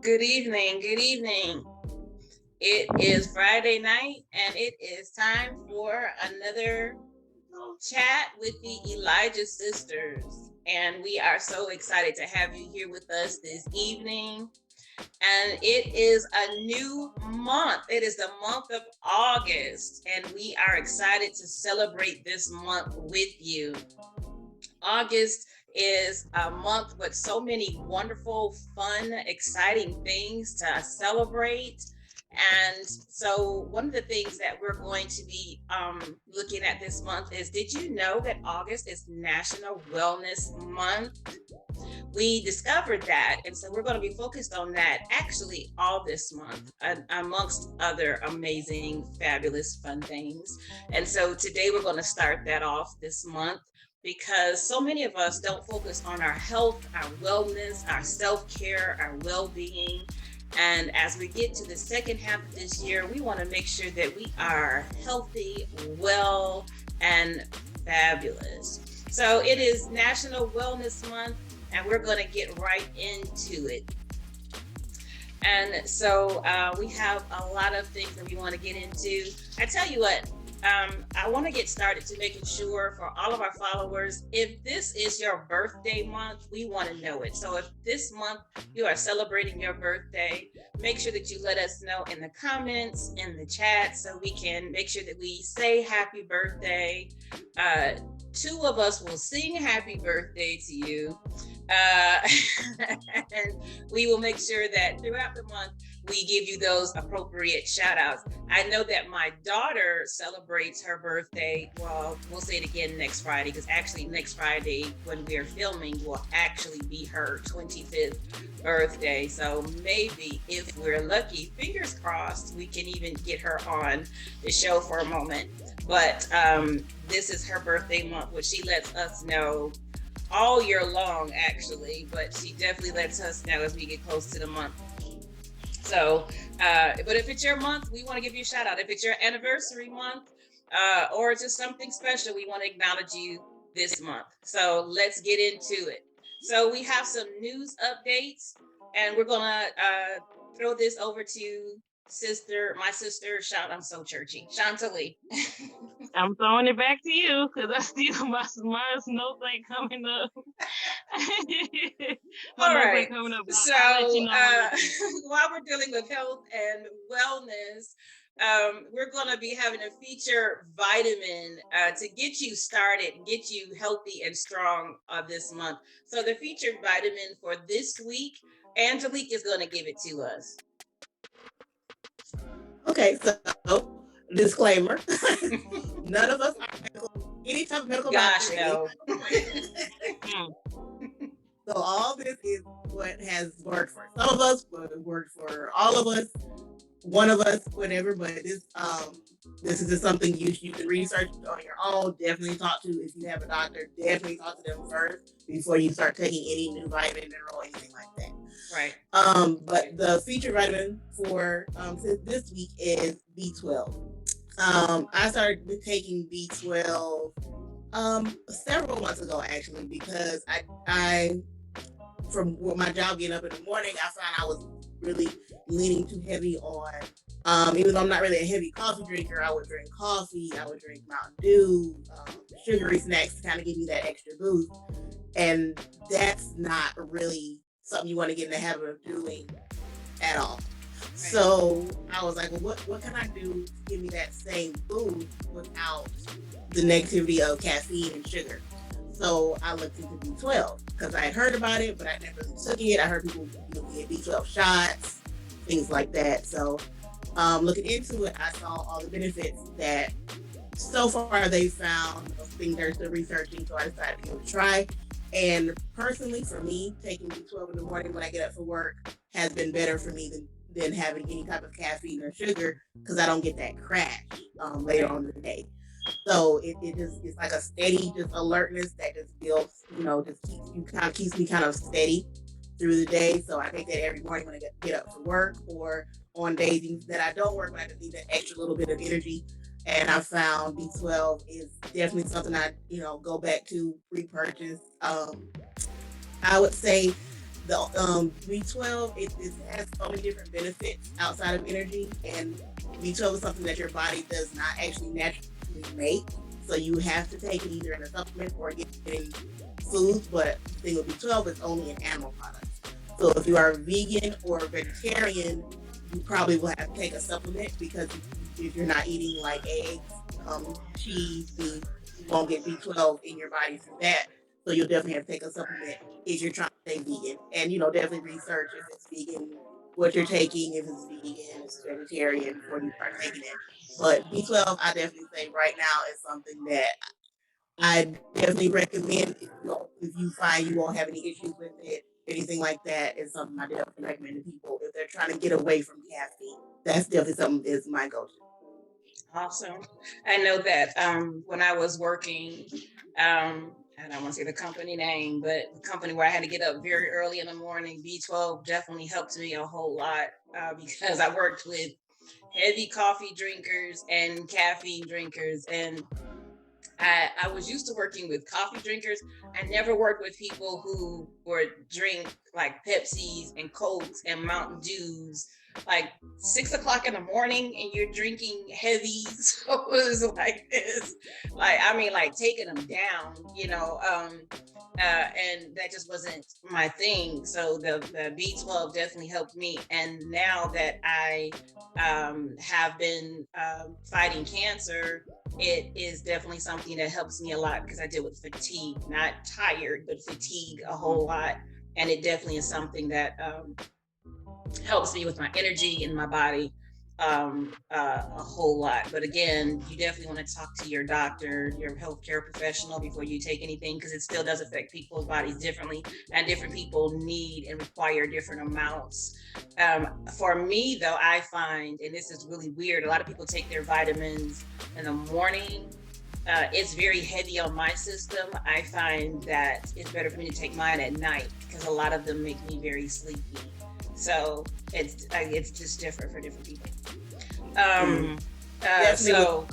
Good evening. Good evening. It is Friday night and it is time for another chat with the Elijah sisters. And we are so excited to have you here with us this evening. And it is a new month. It is the month of August, and we are excited to celebrate this month with you. August is a month with so many wonderful, fun, exciting things to celebrate. And so, one of the things that we're going to be looking at this month is, did you know that August is National Wellness Month? We discovered that. And so, we're going to be focused on that actually all this month, amongst other amazing, fabulous, fun things. And so, today we're going to start that off this month, because so many of us don't focus on our health, our wellness, our self-care, our well-being. And as we get to the second half of this year, we want to make sure that we are healthy, well, and fabulous. So it is National Wellness Month, and we're going to get right into it. And so we have a lot of things that we want to get into. I tell you what, I want to get started to making sure for all of our followers, if this is your birthday month, we want to know it. So if this month you are celebrating your birthday, make sure that you let us know in the comments, in the chat, so we can make sure that we say happy birthday. Two of us will sing happy birthday to you. And we will make sure that throughout the month, we give you those appropriate shout outs. I know that my daughter celebrates her birthday. Well, we'll say it again next Friday, because actually next Friday when we're filming will actually be her 25th birthday. So maybe if we're lucky, fingers crossed, we can even get her on the show for a moment. But this is her birthday month, which she lets us know all year long, actually, but she definitely lets us know as we get close to the month. So, but if it's your month, we want to give you a shout out. If it's your anniversary month, or just something special, we want to acknowledge you this month. So let's get into it. So we have some news updates, and we're gonna throw this over to my sister, I'm so churchy, Chantalee. I'm throwing it back to you because I still my notes ain't coming up. All right. Coming up. So I'll let you know while we're dealing with health and wellness, we're going to be having a feature vitamin to get you started and get you healthy and strong this month. So the featured vitamin for this week, Angelique is going to give it to us. Okay, so disclaimer: none of us are any type of medical Gosh, doctor. No. So all this is what has worked for some of us, what worked for all of us, one of us, whatever. But this is just something you can research on your own. Definitely talk to, if you have a doctor, definitely talk to them first before you start taking any new vitamin, mineral, anything like that. Right. But the featured vitamin for this week is B12. I started taking B12 several months ago, actually, because I from my job getting up in the morning, I found I was really leaning too heavy on, even though I'm not really a heavy coffee drinker, I would drink coffee, I would drink Mountain Dew, sugary snacks to kind of give me that extra boost. And that's not really something you want to get in the habit of doing at all. Right. So I was like, well, what can I do to give me that same boost without the negativity of caffeine and sugar? So I looked into B12 because I had heard about it, but I never really took it. I heard people get B12 shots, things like that. So looking into it, I saw all the benefits that so far they found. Things they're still researching, so I decided to give it a try. And personally, for me, taking B12 in the morning when I get up for work has been better for me than having any type of caffeine or sugar, because I don't get that crash later on in the day. So it's like a steady just alertness that just builds, just keeps me kind of steady through the day. So I take that every morning when I get up for work, or on days that I don't work, but I just need that extra little bit of energy. And I found B12 is definitely something I, go back to repurchase. I would say the B12, it has so many different benefits outside of energy, and B12 is something that your body does not actually naturally make. So you have to take it either in a supplement or get it in foods. But the thing with B12 is only in animal products. So if you are vegan or vegetarian, you probably will have to take a supplement because if you're not eating like eggs, cheese, meat, you won't get B12 in your body through that. So you'll definitely have to take a supplement if you're trying to stay vegan. And definitely research if it's vegan, what you're taking, if it's vegan, if it's vegetarian before you start taking it. But B12, I definitely say right now is something that I definitely recommend if you find you won't have any issues with it, anything like that is something I definitely recommend to people if they're trying to get away from caffeine. That's definitely something is my go-to. Awesome. I know that when I was working, I don't want to say the company name, but the company where I had to get up very early in the morning, B12 definitely helped me a whole lot because I worked with heavy coffee drinkers and caffeine drinkers. And I was used to working with coffee drinkers. I never worked with people who would drink like Pepsis and Cokes and Mountain Dews like 6 o'clock in the morning and you're drinking heavy. So it was like this, like, I mean, like taking them down, and that just wasn't my thing. So the B12 definitely helped me. And now that I have been fighting cancer, it is definitely something that helps me a lot because I deal with fatigue, not tired, but fatigue a whole lot. And it definitely is something that helps me with my energy in my body a whole lot. But again, you definitely want to talk to your doctor, your healthcare professional before you take anything because it still does affect people's bodies differently, and different people need and require different amounts. For me, though, I find, and this is really weird, a lot of people take their vitamins in the morning. It's very heavy on my system. I find that it's better for me to take mine at night because a lot of them make me very sleepy. So it's just different for different people. Definitely So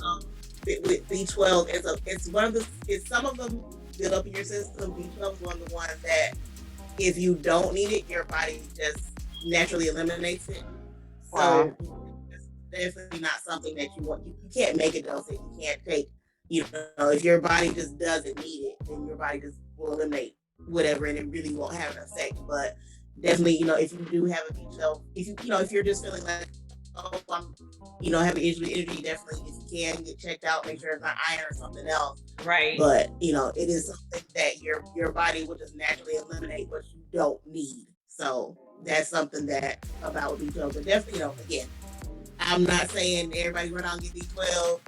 with B12, it's one of it's some of them build up in your system. B12 is one of the ones that if you don't need it, your body just naturally eliminates it. Wow. So it's definitely not something that you want. You can't make a dose. You can't take. If your body just doesn't need it, then your body just will eliminate whatever, and it really won't have an effect. But definitely, if you do have a B12, if you're just feeling like, oh, I'm, having issues with energy, definitely, if you can get checked out, make sure it's not iron or something else. right. But it is something that your body will just naturally eliminate what you don't need. So that's something that about B12. But definitely, again, I'm not saying everybody run out and get B12.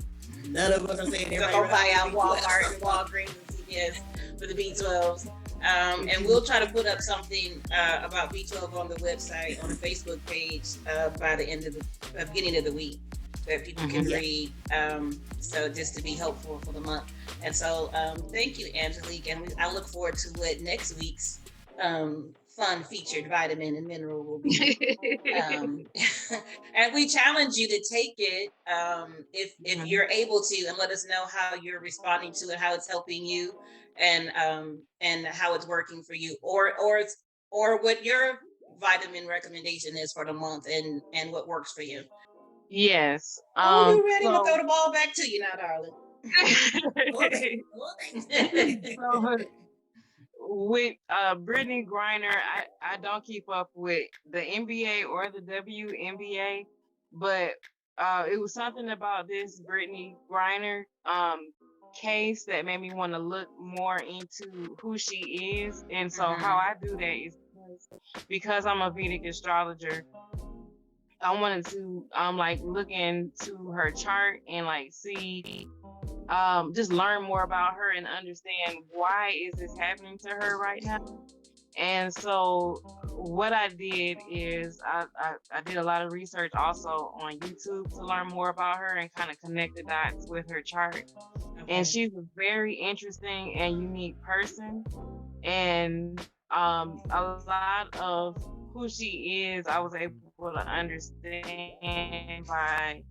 None of us are saying So everybody go run buy out out and get Walmart and B12. Walgreens and CVS for the B12s. And we'll try to put up something about B12 on the website, on the Facebook page by the end of the beginning of the week that people can read. So just to be helpful for the month. And so thank you, Angelique. And I look forward to what next week's fun featured vitamin and mineral will be. And we challenge you to take it if you're able to, and let us know how you're responding to it, how it's helping you, and how it's working for you, or what your vitamin recommendation is for the month, and what works for you. Yes. Oh, you ready? I'm gonna throw So the ball back to you now, darling. so with Brittany Griner, I don't keep up with the NBA or the WNBA, but it was something about this Brittany Griner case that made me want to look more into who she is. And so how I do that is because I'm a Vedic astrologer, I wanted to like look into her chart and like see just learn more about her and understand why is this happening to her right now. And so what I did is I did a lot of research also on YouTube to learn more about her and kind of connect the dots with her chart. And she's a very interesting and unique person. And a lot of who she is, I was able to understand by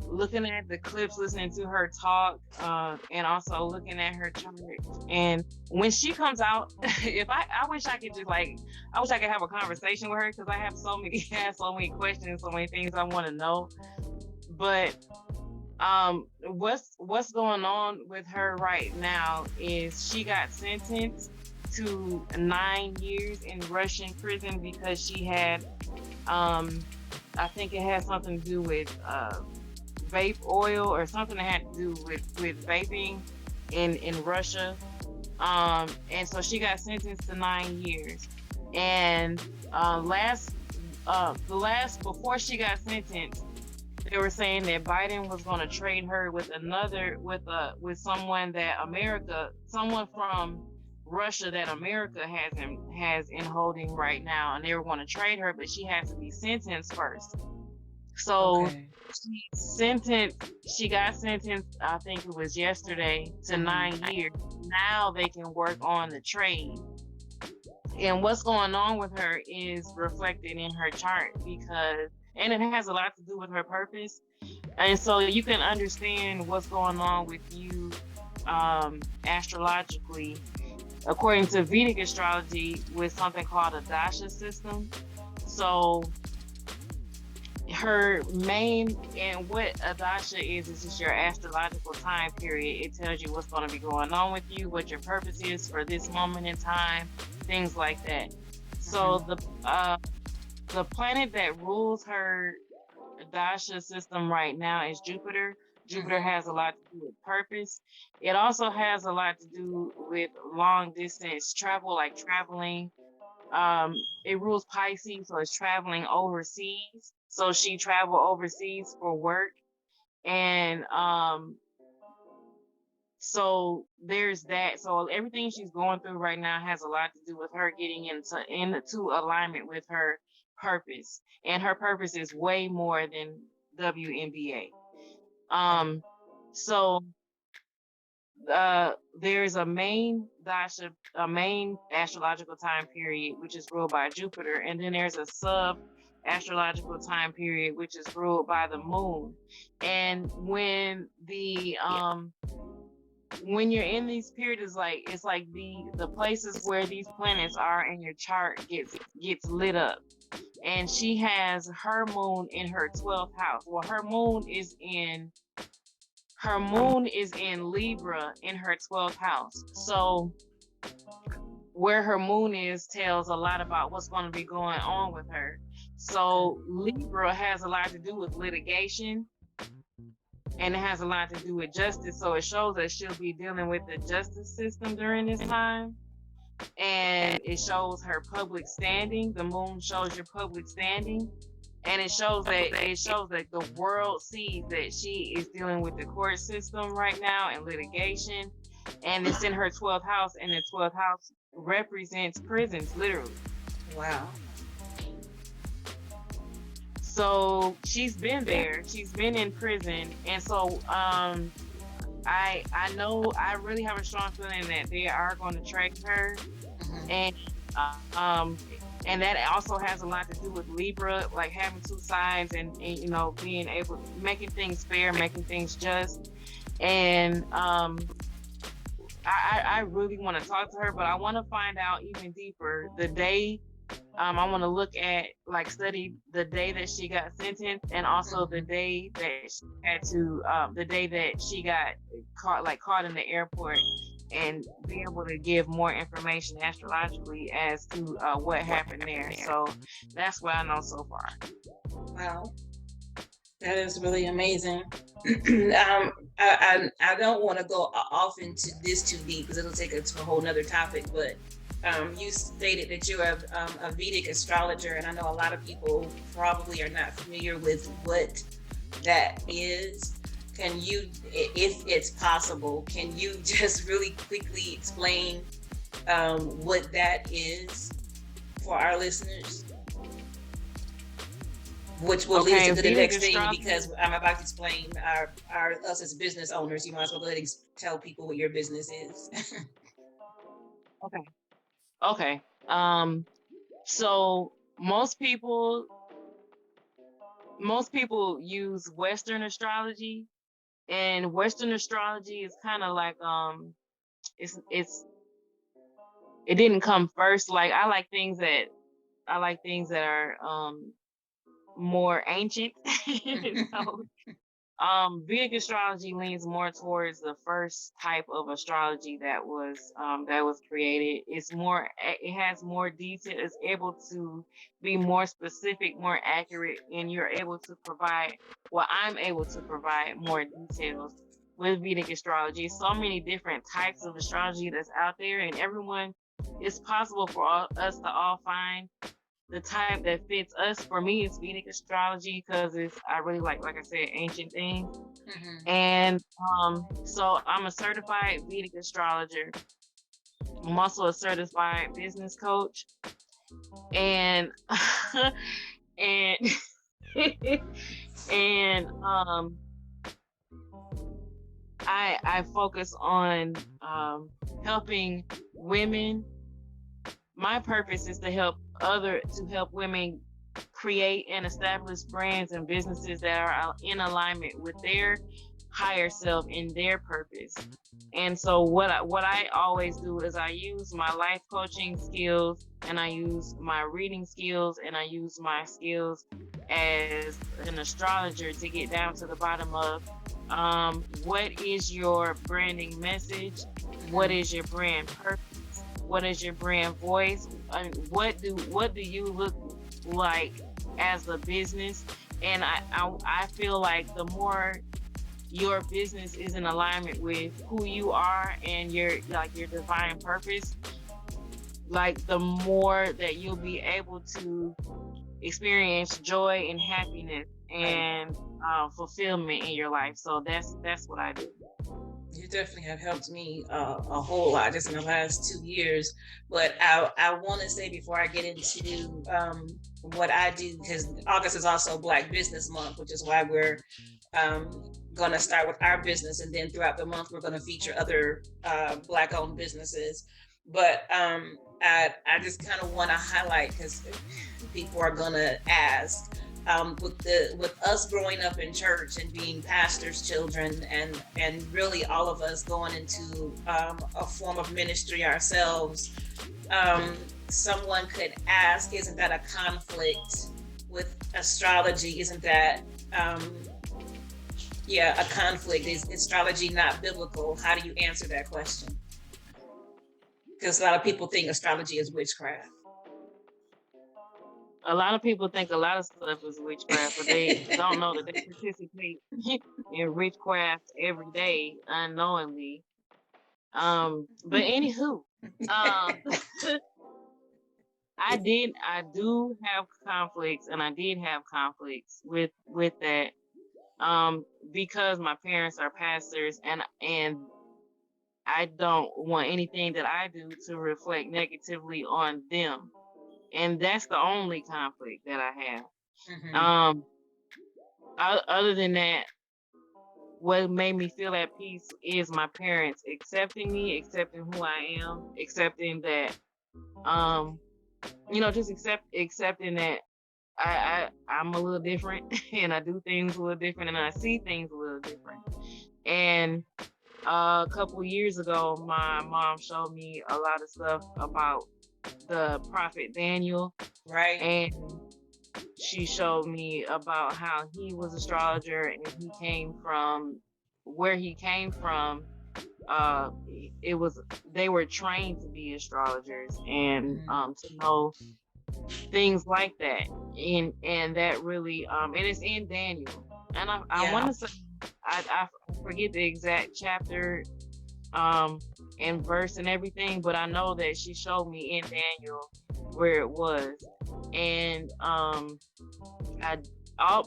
looking at the clips, listening to her talk, and also looking at her chart. And when she comes out, if I wish I could just like, I wish I could have a conversation with her because I have so many, so many questions, so many things I want to know. But what's going on with her right now is she got sentenced to 9 years in Russian prison because she had I think it had something to do with vape oil or something that had to do with vaping in Russia. And so she got sentenced to 9 years. And the last before she got sentenced, they were saying that Biden was going to trade her with with someone that someone from Russia that America has in holding right now, and they were going to trade her, but she had to be sentenced first. So Okay. she got sentenced, I think it was yesterday, to 9 years. Now they can work on the trade. And what's going on with her is reflected in her chart and it has a lot to do with her purpose. And so you can understand what's going on with you astrologically, according to Vedic astrology, with something called a dasha system. So her main, and what a dasha is just your astrological time period. It tells you what's going to be going on with you, what your purpose is for this moment in time, things like that. So the planet that rules her dasha system right now is Jupiter. Jupiter has a lot to do with purpose. It also has a lot to do with long distance travel, like traveling. It rules Pisces, so it's traveling overseas. So she traveled overseas for work. And so there's that. So everything she's going through right now has a lot to do with her getting into alignment with her purpose. And her purpose is way more than WNBA. So there's a main astrological time period which is ruled by Jupiter, and then there's a sub astrological time period which is ruled by the moon. And when you're in these periods, it's like the places where these planets are in your chart gets lit up. And she has her moon in her 12th house. Well, her moon is in Libra in her 12th house. So where her moon is tells a lot about what's going to be going on with her. So Libra has a lot to do with litigation, and it has a lot to do with justice. So it shows that she'll be dealing with the justice system during this time. And it shows her public standing. The moon shows your public standing. And it shows that the world sees that she is dealing with the court system right now and litigation. And it's in her 12th house, and the 12th house represents prisons, literally. Wow. So she's been there. She's been in prison. And so I know I really have a strong feeling that they are going to trade her. And that also has a lot to do with Libra, like having two sides and being able, making things fair, making things just. And I really want to talk to her, but I want to find out even deeper the day. I want to look at, study the day that she got sentenced, and also the day that she had to, the day that she got caught in the airport, and be able to give more information astrologically as to what happened there. So that's what I know so far. Wow, that is really amazing. I don't want to go off into this too deep because it'll take us to a whole nother topic, but you stated that you're a Vedic astrologer, and I know a lot of people probably are not familiar with what that is. Can you, if it's possible, can you just really quickly explain what that is for our listeners? Which will lead us to the next thing, because I'm about to explain us as business owners. You might as well go ahead and tell people what your business is. Okay. So most people most people use Western astrology, and Western astrology is kind of like it's it didn't come first. Like I like things that are more ancient. So Vedic astrology leans more towards the first type of astrology that was created. It has more detail. It's able to be more specific, more accurate, and you're able to provide. Well, I'm able to provide more details with Vedic astrology. So many different types of astrology that's out there, and everyone. It's possible for us to all find the type that fits us. For me, it's Vedic astrology because I really like I said, ancient things. Mm-hmm. And so I'm a certified Vedic astrologer. I'm also a certified business coach, and and and I focus on helping women. My purpose is to help women create and establish brands and businesses that are in alignment with their higher self and their purpose. And so what I always do is I use my life coaching skills, and I use my reading skills, and I use my skills as an astrologer to get down to the bottom of what is your branding message? What is your brand purpose? What is your brand voice? What do you look like as a business? And I feel like the more your business is in alignment with who you are and your divine purpose, like the more that you'll be able to experience joy and happiness and fulfillment in your life. So that's what I do. You definitely have helped me a whole lot just in the last 2 years. But I want to say before I get into what I do, because August is also Black Business Month, which is why we're going to start with our business, and then throughout the month we're going to feature other Black-owned businesses. But I just kind of want to highlight, because people are going to ask. With us growing up in church and being pastors' children, and really all of us going into a form of ministry ourselves, someone could ask, isn't that a conflict with astrology? Isn't that a conflict? Is astrology not biblical? How do you answer that question? Because a lot of people think astrology is witchcraft. A lot of people think a lot of stuff is witchcraft, but they don't know that they participate in witchcraft every day unknowingly. But anywho, I do have conflicts, and I did have conflicts with that, because my parents are pastors, and I don't want anything that I do to reflect negatively on them. And that's the only conflict that I have. Mm-hmm. Other than that, what made me feel at peace is my parents accepting me, accepting who I am, accepting that, just accepting that I'm a little different, and I do things a little different, and I see things a little different. And a couple years ago, my mom showed me a lot of stuff about the prophet Daniel. Right. And she showed me about how he was astrologer, and he came from where he came from. They were trained to be astrologers, and to know things like that. And that really and it's in Daniel. And I want to say, I forget the exact chapter and verse and everything, but I know that she showed me in Daniel where it was. And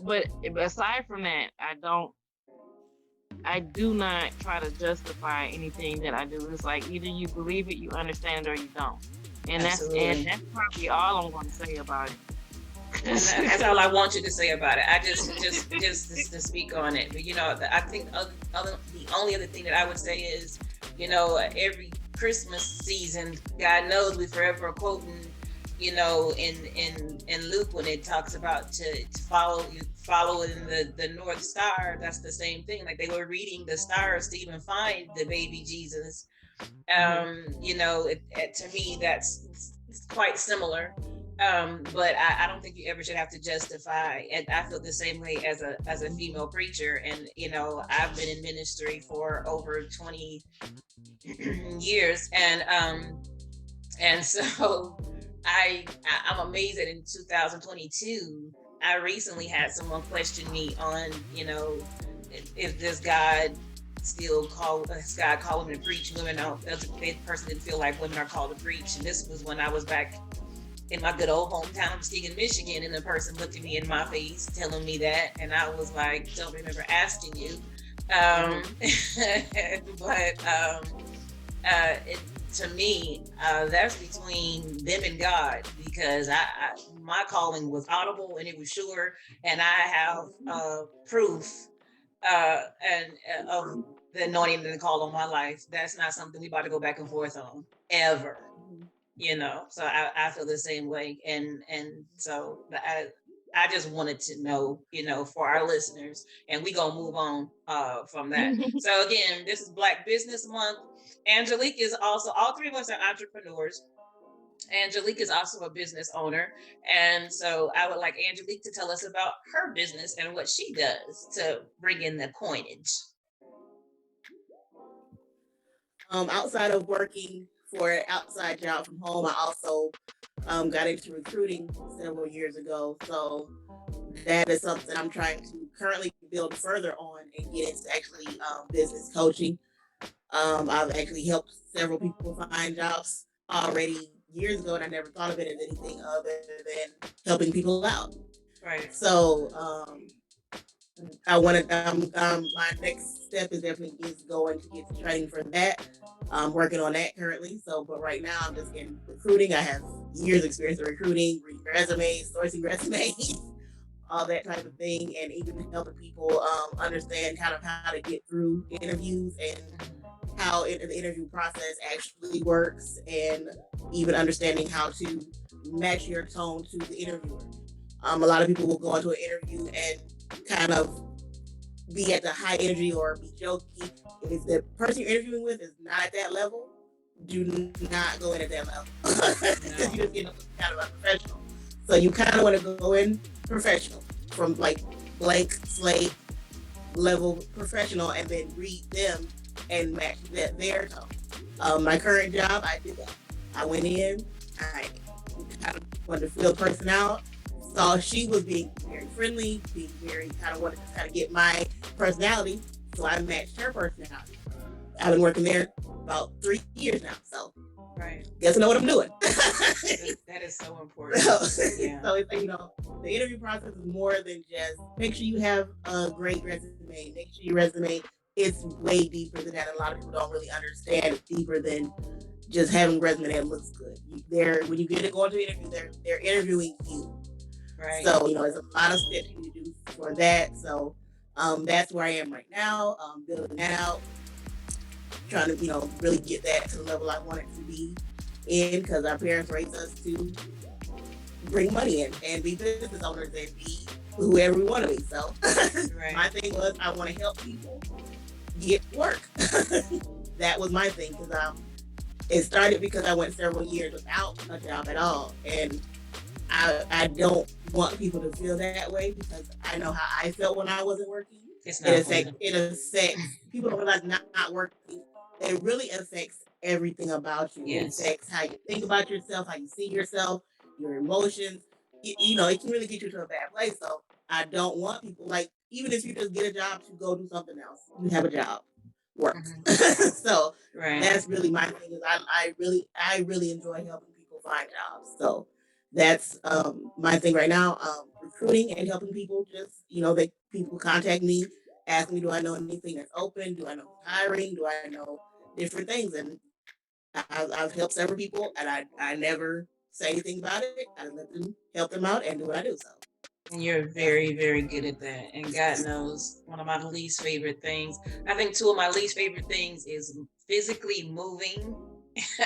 but aside from that, I do not try to justify anything that I do. It's like either you believe it, you understand it, or you don't. And that's probably all I'm going to say about it. That's all I want you to say about it. I just to speak on it. But I think the only other thing that I would say is, every Christmas season, God knows we forever quoting, you know, in Luke, when it talks about to follow in the North Star, that's the same thing. Like, they were reading the stars to even find the baby Jesus. You know, to me, that's it's quite similar. But I don't think you ever should have to justify. And I feel the same way as a female preacher. And you know, I've been in ministry for over 20 years, and so I'm amazed that in 2022, I recently had someone question me on, you know, if this God still call is God calling me to preach. Women don't. The person didn't feel like women are called to preach, and this was when I was back in my good old hometown of Muskegon, Michigan, and the person looked at me in my face, telling me that, and I was like, "Don't remember asking you." But to me, that's between them and God, because my calling was audible and it was sure, and I have proof and of the anointing and the call on my life. That's not something we about to go back and forth on ever. You know, so I feel the same way, and so I just wanted to know, you know, for our listeners, and we gonna move on from that. So again, this is Black Business Month. Angelique is also, all three of us are entrepreneurs. Angelique is also a business owner, and so I would like Angelique to tell us about her business and what she does to bring in the coinage. Outside of working for an outside job from home, I also got into recruiting several years ago. So that is something I'm trying to currently build further on and get into actually business coaching. I've actually helped several people find jobs already years ago, and I never thought of it as anything other than helping people out. Right. So I want to. My next step is definitely is going to get training for that. I'm working on that currently. So, but right now I'm just in recruiting. I have years experience in recruiting, reading resumes, sourcing resumes, all that type of thing, and even helping people understand kind of how to get through interviews and how the interview process actually works, and even understanding how to match your tone to the interviewer. A lot of people will go into an interview and kind of be at the high energy or be jokey. If the person you're interviewing with is not at that level, do not go in at that level. No. You just get kind of unprofessional. So you kind of want to go in professional, from like blank slate level professional, and then read them and match their tone. My current job, I did that. I went in, I kind of wanted to feel the person out. Saw she was being very friendly, being very kind of wanted to kind of get my personality, so I matched her personality. I've been working there about 3 years now, so right. Guess I know what I'm doing. That is so important. Yeah. So it's, you know, the interview process is more than just make sure you have a great resume. Make sure your resume is way deeper than that. A lot of people don't really understand it's deeper than just having a resume that looks good. When you get it going to an interview, they're interviewing you. Right. So, you know, there's a lot of steps you need to do for that. So that's where I am right now, building that out, trying to, you know, really get that to the level I want it to be in, because our parents raised us to bring money in and be business owners and be whoever we want to be. So right. My thing was, I want to help people get work. That was my thing, because it started because I went several years without a job at all, and I don't want people to feel that way, because I know how I felt when I wasn't working. It affects people don't realize not working. It really affects everything about you. Yes. It affects how you think about yourself, how you see yourself, your emotions. You know, it can really get you to a bad place. So I don't want people, like, even if you just get a job to go do something else, you have a job, work. Mm-hmm. So right. That's really my thing. Is I really enjoy helping people find jobs. So that's my thing right now. Recruiting and helping people. Just, you know, people contact me, ask me, do I know anything that's open? Do I know hiring? Do I know different things? And I've helped several people, and I never say anything about it. I let them help them out and do what I do. So. And you're very, very good at that. And God knows, one of my least favorite things, I think two of my least favorite things is physically moving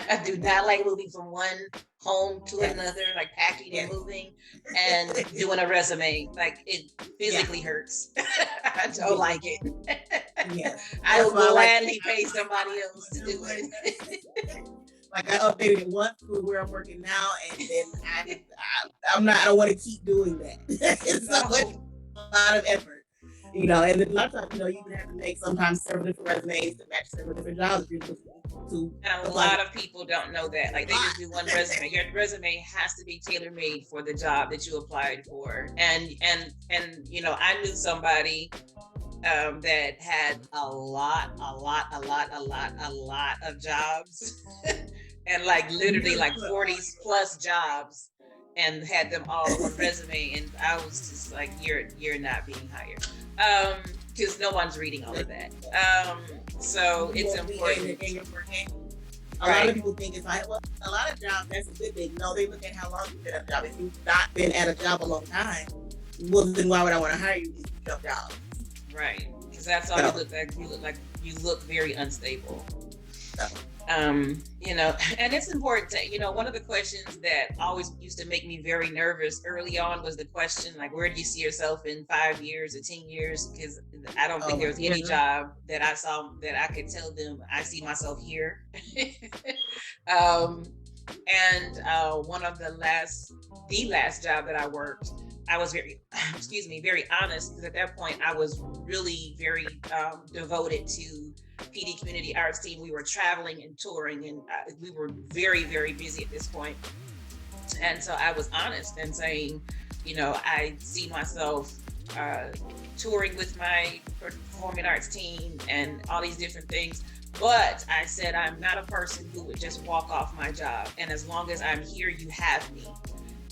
I do not like moving from one home to another, like packing and moving and doing a resume. Like it physically hurts. I don't like it. I will gladly pay somebody else to do it. Like I updated it once for where I'm working now, and then I don't want to keep doing that. It's so much, a lot of effort. And then a lot of times, you even have to make sometimes several different resumes to match several different jobs if you're looking to. And a lot of people don't know that. Like they just do one resume. Your resume has to be tailor made for the job that you applied for. And I knew somebody that had a lot of jobs, and like literally like 40 plus jobs, and had them all on one resume. And I was just like, you're not being hired. Because no one's reading all of that. So it's important. A lot of people think it's like, well, a lot of jobs, that's a good thing. No, they look at how long you've been at a job. If you've not been at a job a long time, well, then why would I want to hire you if you jump jobs? Right. Because that's all you look like. You look very unstable. And it's important to, one of the questions that always used to make me very nervous early on was the question, like, where do you see yourself in 5 years or 10 years? Because I don't think there was any job that I saw that I could tell them I see myself here. One of the last job that I worked, I was very honest, because at that point I was really very devoted to PD Community Arts Team. We were traveling and touring, and we were very, very busy at this point. And so I was honest and saying, I see myself touring with my performing arts team and all these different things. But I said, I'm not a person who would just walk off my job. And as long as I'm here, you have me.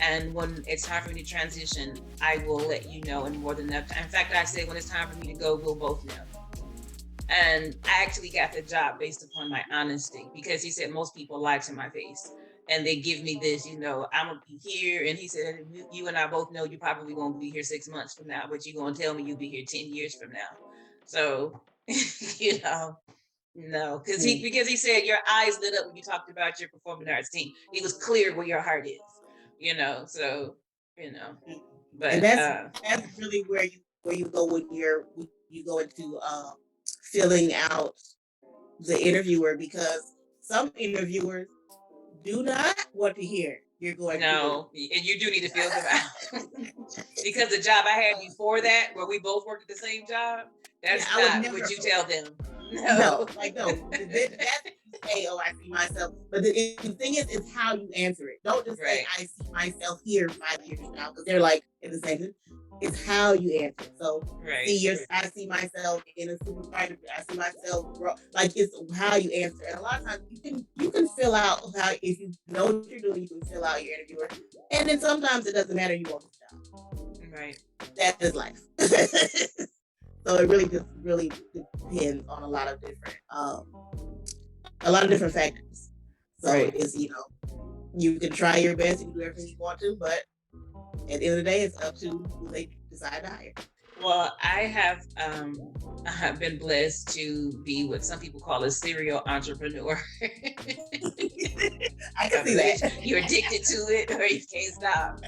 And when it's time for me to transition, I will let you know in more than enough time. In fact, I said, when it's time for me to go, we'll both know. And I actually got the job based upon my honesty, because he said most people lie to my face and they give me this, I'm gonna be here. And he said, you and I both know you probably won't be here 6 months from now, but you're gonna tell me you'll be here 10 years from now. So, no, because he said your eyes lit up when you talked about your performing arts team. It was clear where your heart is, so, but and that's really where you go when you go into filling out the interviewer, because some interviewers do not want to hear you're going and you do need to fill them out. Because the job I had before that, where we both worked at the same job, that's not what you tell them. No. That's say, I see myself. But the thing is how you answer it. Don't just say, I see myself here 5 years from now, because they're like in the same. It's how you answer. So, I see myself in a supervisor. I see myself grow. Like, it's how you answer. And a lot of times you can fill out how, if you know what you're doing, you can fill out your interviewer. And then sometimes it doesn't matter, you want the job. Right. That is life. So it really depends on a lot of different factors. So it's, you can try your best, you can do everything you want to, but at the end of the day, it's up to who they decide to hire. Well, I have been blessed to be what some people call a serial entrepreneur. I can see that. You're addicted to it, or you can't stop.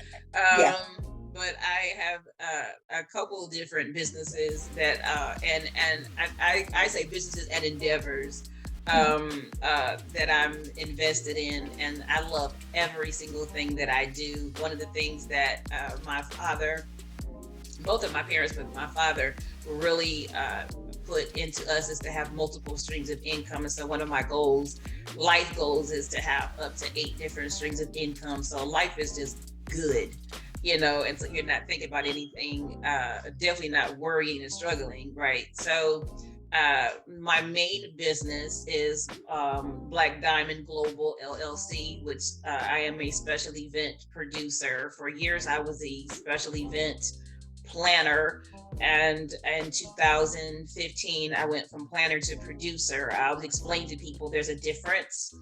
But I have a couple different businesses that, and I say businesses and endeavors that I'm invested in, and I love every single thing that I do. One of the things that my father, both of my parents, but my father really put into us is to have multiple streams of income. And so one of my life goals is to have up to 8 different streams of income. So life is just good. And so you're not thinking about anything, definitely not worrying and struggling, right? So my main business is Black Diamond Global LLC, which I am a special event producer. For years, I was a special event planner, and in 2015 I went from planner to producer. I was explaining to people there's a difference.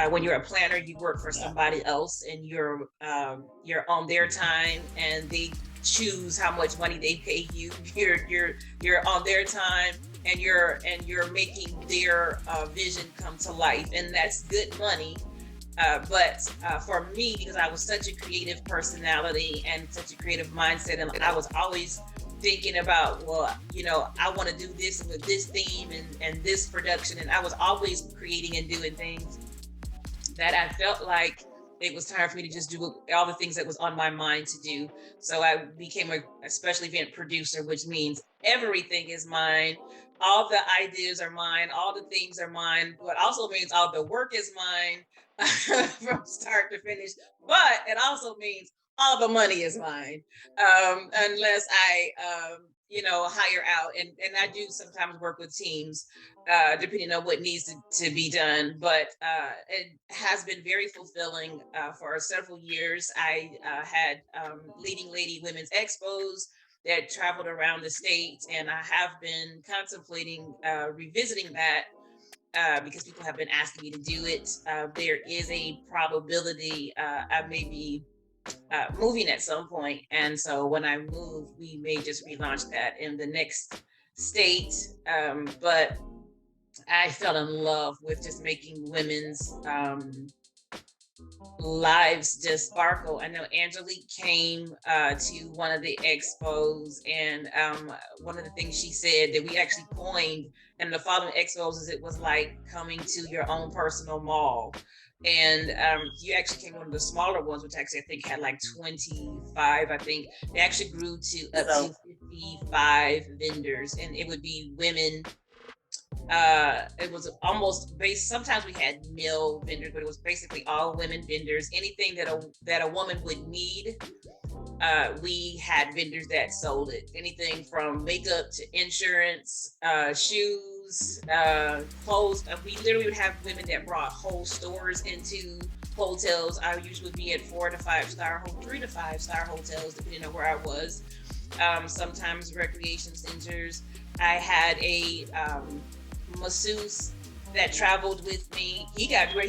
When you're a planner, you work for somebody else, and you're on their time, and they choose how much money they pay you. You're on their time, and you're making their vision come to life, and that's good money. But for me, because I was such a creative personality and such a creative mindset, and I was always thinking about, well, I want to do this with this theme and this production, and I was always creating and doing things that I felt like it was time for me to just do all the things that was on my mind to do. So I became a special event producer, which means everything is mine. All the ideas are mine. All the things are mine. But also means all the work is mine from start to finish. But it also means all the money is mine, unless I, hire out. And I do sometimes work with teams depending on what needs to be done. But it has been very fulfilling for several years. I had Leading Lady Women's Expos that traveled around the state, and I have been contemplating revisiting that because people have been asking me to do it. There is a probability I may be moving at some point, and so when I move, we may just relaunch that in the next state. But I fell in love with just making women's lives just sparkle. I know Angelique came to one of the expos, and one of the things she said that we actually coined in the following expos is it was like coming to your own personal mall. And you actually came to one of the smaller ones, which actually I think had like 25. I think they actually grew to up to 55 vendors, and it would be women. It was almost based, sometimes we had male vendors, but it was basically all women vendors. Anything that a woman would need, we had vendors that sold it. Anything from makeup to insurance, shoes, clothes. We literally would have women that brought whole stores into hotels. I usually would be at 4 to 5 star, 3 to 5 star hotels, depending on where I was. Sometimes recreation centers. I had a masseuse that traveled with me. He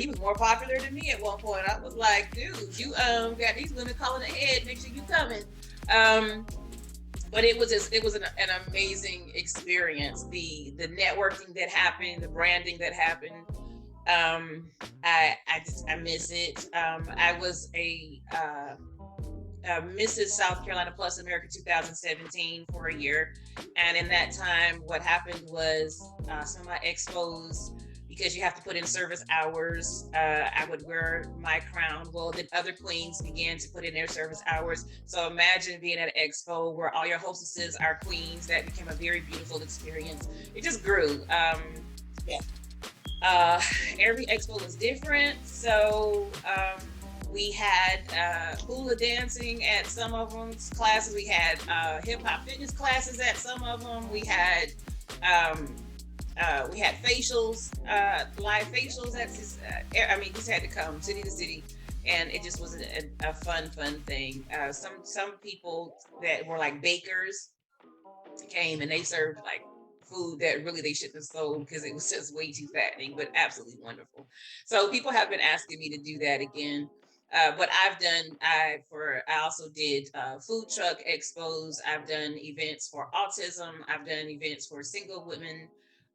was more popular than me at one point. I was like, dude, you got these women calling ahead, make sure you coming. But it was an amazing experience. The networking that happened, the branding that happened. I miss it. I was a Mrs. South Carolina Plus America 2017 for a year. And in that time, what happened was some of my expos, because you have to put in service hours, I would wear my crown. Well, then other queens began to put in their service hours. So imagine being at an expo where all your hostesses are queens. That became a very beautiful experience. It just grew. Every expo was different. So we had hula dancing at some of them's classes. We had hip hop fitness classes at some of them. We had facials, live facials. Just had to come city to city, and it just was a fun thing. Some people that were like bakers came and they served like food that really they shouldn't have sold because it was just way too fattening, but absolutely wonderful. So people have been asking me to do that again. But I also did food truck expos. I've done events for autism. I've done events for single women.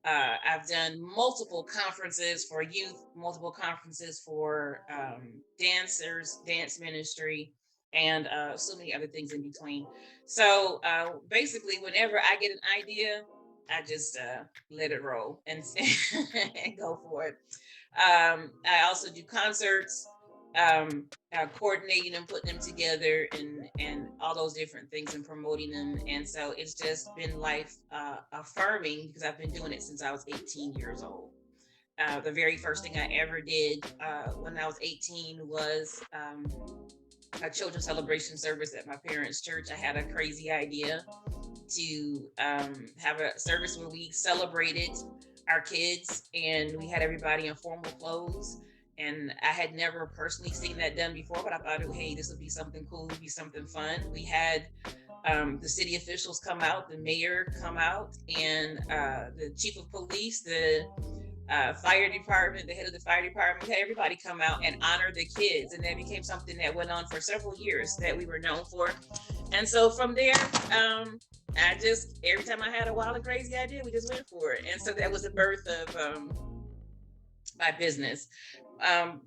I've done multiple conferences for youth, multiple conferences for dancers, dance ministry, and so many other things in between. So basically, whenever I get an idea, I just let it roll and go for it. I also do concerts, coordinating them, putting them together, and all those different things, and promoting them. And so it's just been life affirming because I've been doing it since I was 18 years old. The very first thing I ever did when I was 18 was a children's celebration service at my parents' church. I had a crazy idea to have a service where we celebrated our kids and we had everybody in formal clothes. And I had never personally seen that done before, but I thought, hey, this would be something cool, would be something fun. We had the city officials come out, the mayor come out, and the chief of police, the fire department, the head of the fire department, had everybody come out and honor the kids. And that became something that went on for several years that we were known for. And so from there, I just, every time I had a wild and crazy idea, we just went for it. And so that was the birth of my business. Um,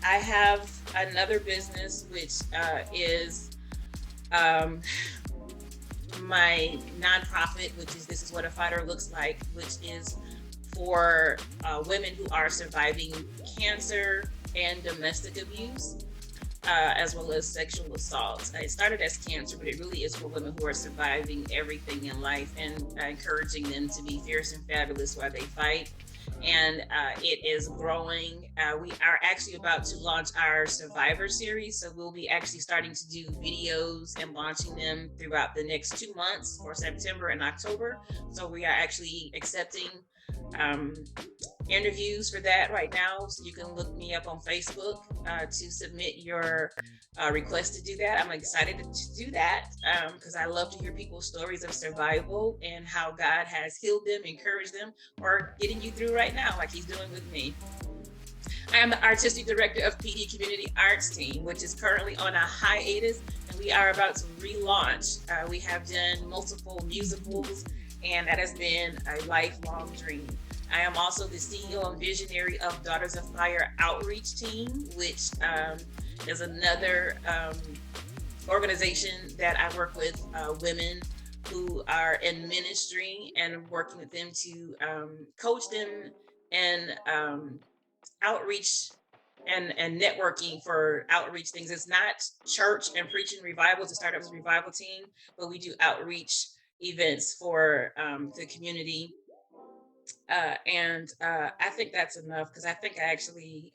I have another business, which is um, my nonprofit, which is This Is What a Fighter Looks Like, which is for women who are surviving cancer and domestic abuse, as well as sexual assault. It started as cancer, but it really is for women who are surviving everything in life and encouraging them to be fierce and fabulous while they fight. And it is growing. We are actually about to launch our Survivor series. So we'll be actually starting to do videos and launching them throughout the next 2 months for September and October. So we are actually accepting um, interviews for that right now. So you can look me up on Facebook to submit your request to do that. I'm excited to do that because I love to hear people's stories of survival and how God has healed them, encouraged them, or getting you through right now, like He's doing with me. I am the artistic director of PD Community Arts Team, which is currently on a hiatus, and we are about to relaunch. We have done multiple musicals, and that has been a lifelong dream. I am also the CEO and visionary of Daughters of Fire Outreach Team, which is another organization that I work with women who are in ministry and working with them to coach them and outreach and networking for outreach things. It's not church and preaching revivals. It started as a revival team, but we do outreach events for the community. And I think that's enough because I think I actually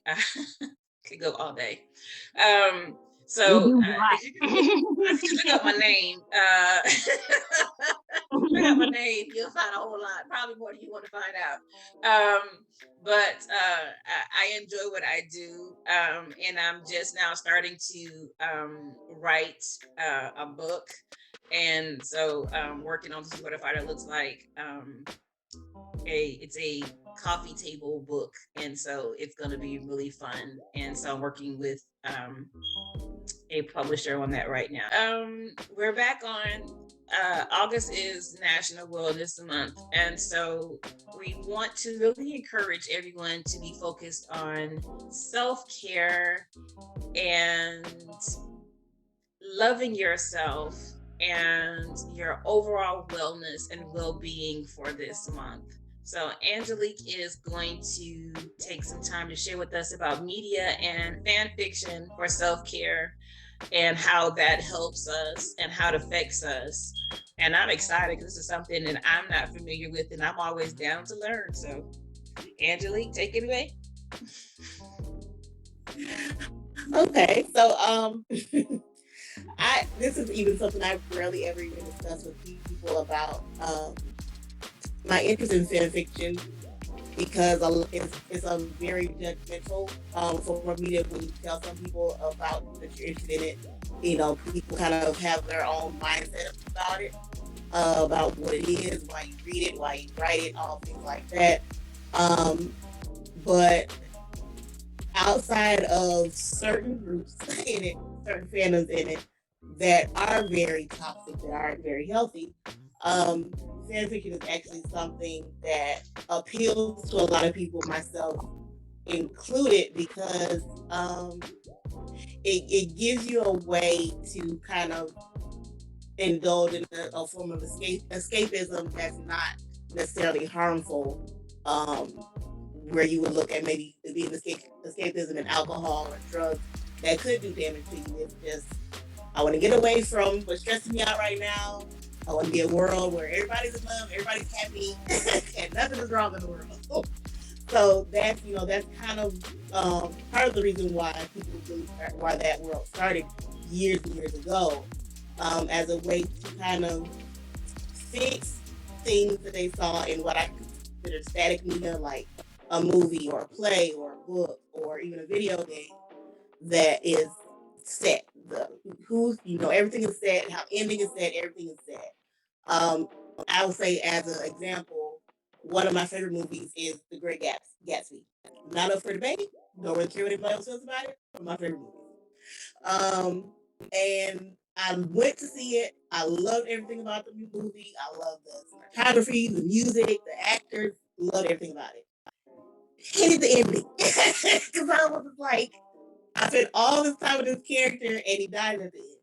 could go all day. Um, We so do if you can look, if you look up my name, look up my name, you'll find a whole lot, probably more than you want to find out. But I enjoy what I do, and I'm just now starting to write a book, and so working on This Is What a Fighter Looks Like. It's a coffee table book, and so it's going to be really fun. And so I'm working with a publisher on that right now. We're back on. August is National Wellness Month, and so we want to really encourage everyone to be focused on self-care and loving yourself and your overall wellness and well-being for this month. So Angelique is going to take some time to share with us about media and fan fiction for self-care and how that helps us and how it affects us. And I'm excited because this is something that I'm not familiar with and I'm always down to learn. So Angelique, take it away. Okay, so I this is even something I rarely ever even discuss with people about my interest in fan fiction because it's a very judgmental form of media. When you tell some people about that you're interested in it, people kind of have their own mindset about it, about what it is, why you read it, why you write it, all things like that. Um, but outside of certain groups in it, certain fandoms in it that are very toxic, that aren't very healthy, um, fan fiction is actually something that appeals to a lot of people, myself included, because it gives you a way to kind of indulge in a form of escapism that's not necessarily harmful. Where you would look at maybe being escapism and alcohol or drugs that could do damage to you. It's just, I want to get away from what's stressing me out right now. I want to be a world where everybody's in love, everybody's happy, and nothing is wrong in the world. So that's kind of part of the reason why people really why that world started years and years ago, as a way to kind of fix things that they saw in what I consider static media, like a movie or a play or a book or even a video game that is set. The who's everything is set, how ending is set, everything is set. I would say as an example, one of my favorite movies is The Great Gatsby. Not up for debate. Don't really care what anybody else says about it. One of my favorite movies. And I went to see it. I loved everything about the new movie. I love the cinematography, the music, the actors. Loved everything about it. Hated the ending because I was like, I spent all this time with this character and he dies at the end.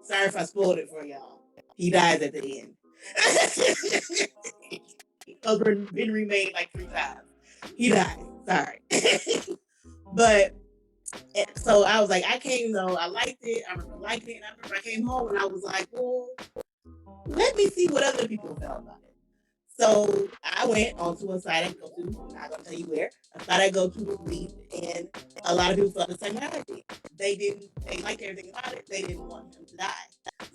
Sorry if I spoiled it for y'all. He dies at the end. It's been remade like 3 times. He dies. Sorry. But so I was like, I came though. I liked it. I remember liking it. And I remember I came home and I was like, well, let me see what other people felt about it. So I went onto a site I go to. I'm not gonna tell you where. A site I go to to read, and a lot of people felt the same way I did. They didn't. They liked everything about it. They didn't want him to die.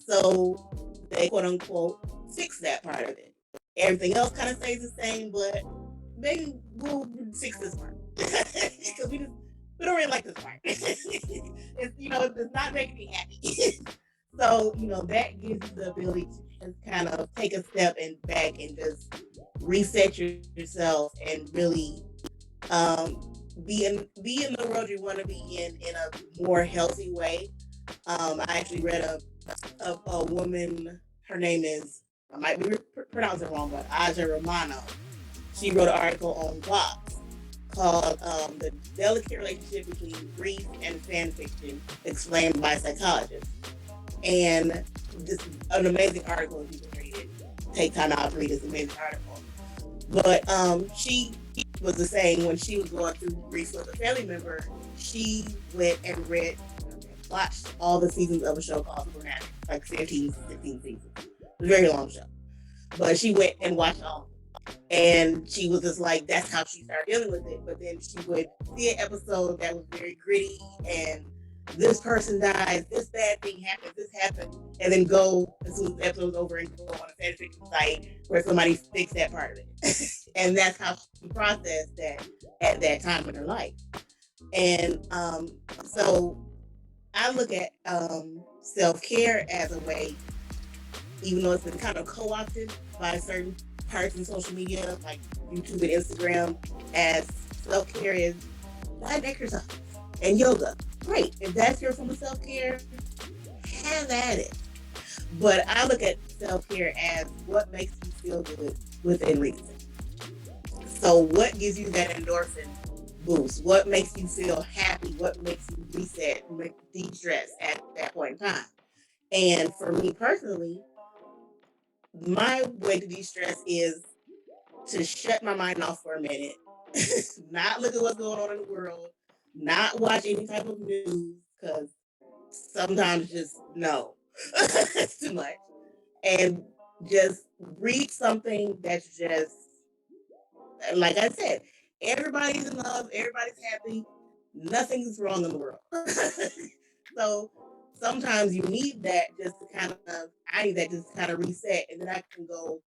So they quote unquote fix that part of it. Everything else kind of stays the same, but maybe we'll fix this part because we don't really like this part. It does not make me happy. So that gives you the ability to just kind of take a step and back and just reset yourself and really be in the world you want to be in a more healthy way. I actually read a woman. Her name is, I might be pronouncing it wrong, but Aja Romano. She wrote an article on Vox called "The Delicate Relationship Between Grief and Fan Fiction Explained by Psychologists." And this is an amazing article if you can read it. Take time out to read this amazing article. But she was the saying when she was going through grief with a family member, she went and watched all the seasons of a show called Supernatural, like 15, 16 seasons. It's a very long show. But she went and watched all of them. And she was just like, that's how she started dealing with it. But then she would see an episode that was very gritty and this person dies, this bad thing happens, this happened, and then go as soon as the episode's over and go on a fanfiction site where somebody fixed that part of it. And that's how she processed that at that time in her life. And so I look at self-care as a way, even though it's been kind of co-opted by certain parts in social media like YouTube and Instagram, as self-care is light exercise and yoga. Great. If that's your form of self-care, have at it. But I look at self-care as what makes you feel good within reason. So what gives you that endorphin boost? What makes you feel happy? What makes you reset, de-stress at that point in time? And for me personally, my way to de-stress is to shut my mind off for a minute, not look at what's going on in the world, not watch any type of news, because sometimes just no, it's too much, and just read something that's just, like I said, everybody's in love, everybody's happy, nothing's wrong in the world. So sometimes you need that just to kind of, I need that just to kind of reset, and then I can go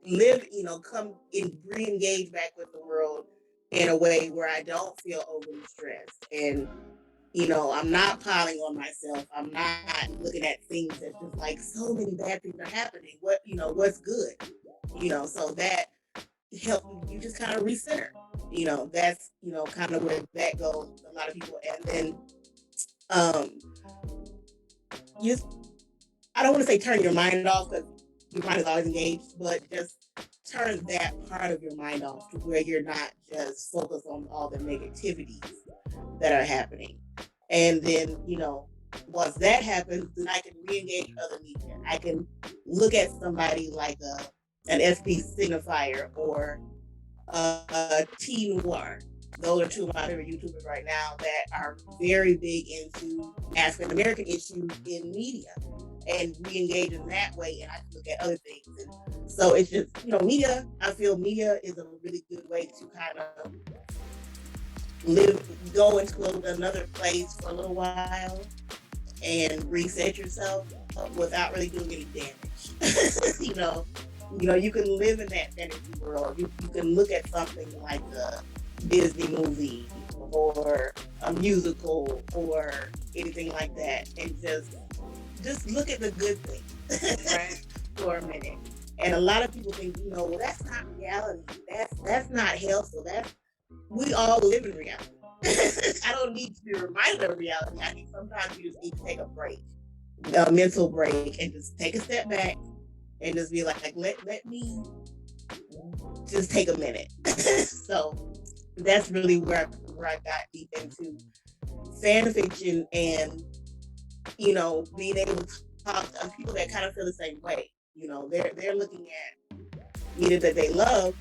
live, come and re-engage back with the world in a way where I don't feel overly stressed. And, I'm not piling on myself. I'm not looking at things that's just like so many bad things are happening. What's good? So that helps you just kind of recenter. That's, kind of where that goes. A lot of people. And then, you I don't want to say turn your mind off because your mind is always engaged, but just turn that part of your mind off to where you're not just focused on all the negativities that are happening. And then, once that happens, then I can re-engage other media. I can look at somebody like an SP signifier or Teen Noir. Those are two of my favorite YouTubers right now that are very big into African American issues in media and re-engage in that way, and I can look at other things. And so it's just, media, I feel media is a really good way to kind of go into another place for a little while and reset yourself without really doing any damage. You can live in that fantasy world. You can look at something like a Disney movie or a musical or anything like that and just look at the good things Right. for a minute. And a lot of people think, well, that's not reality. That's not health. So we all live in reality. I don't need to be reminded of reality. I think sometimes you just need to take a break mental break and just take a step back and just be like, let me just take a minute. So that's really where I got deep into fan fiction and, being able to talk to people that kind of feel the same way. They're looking at media that they love,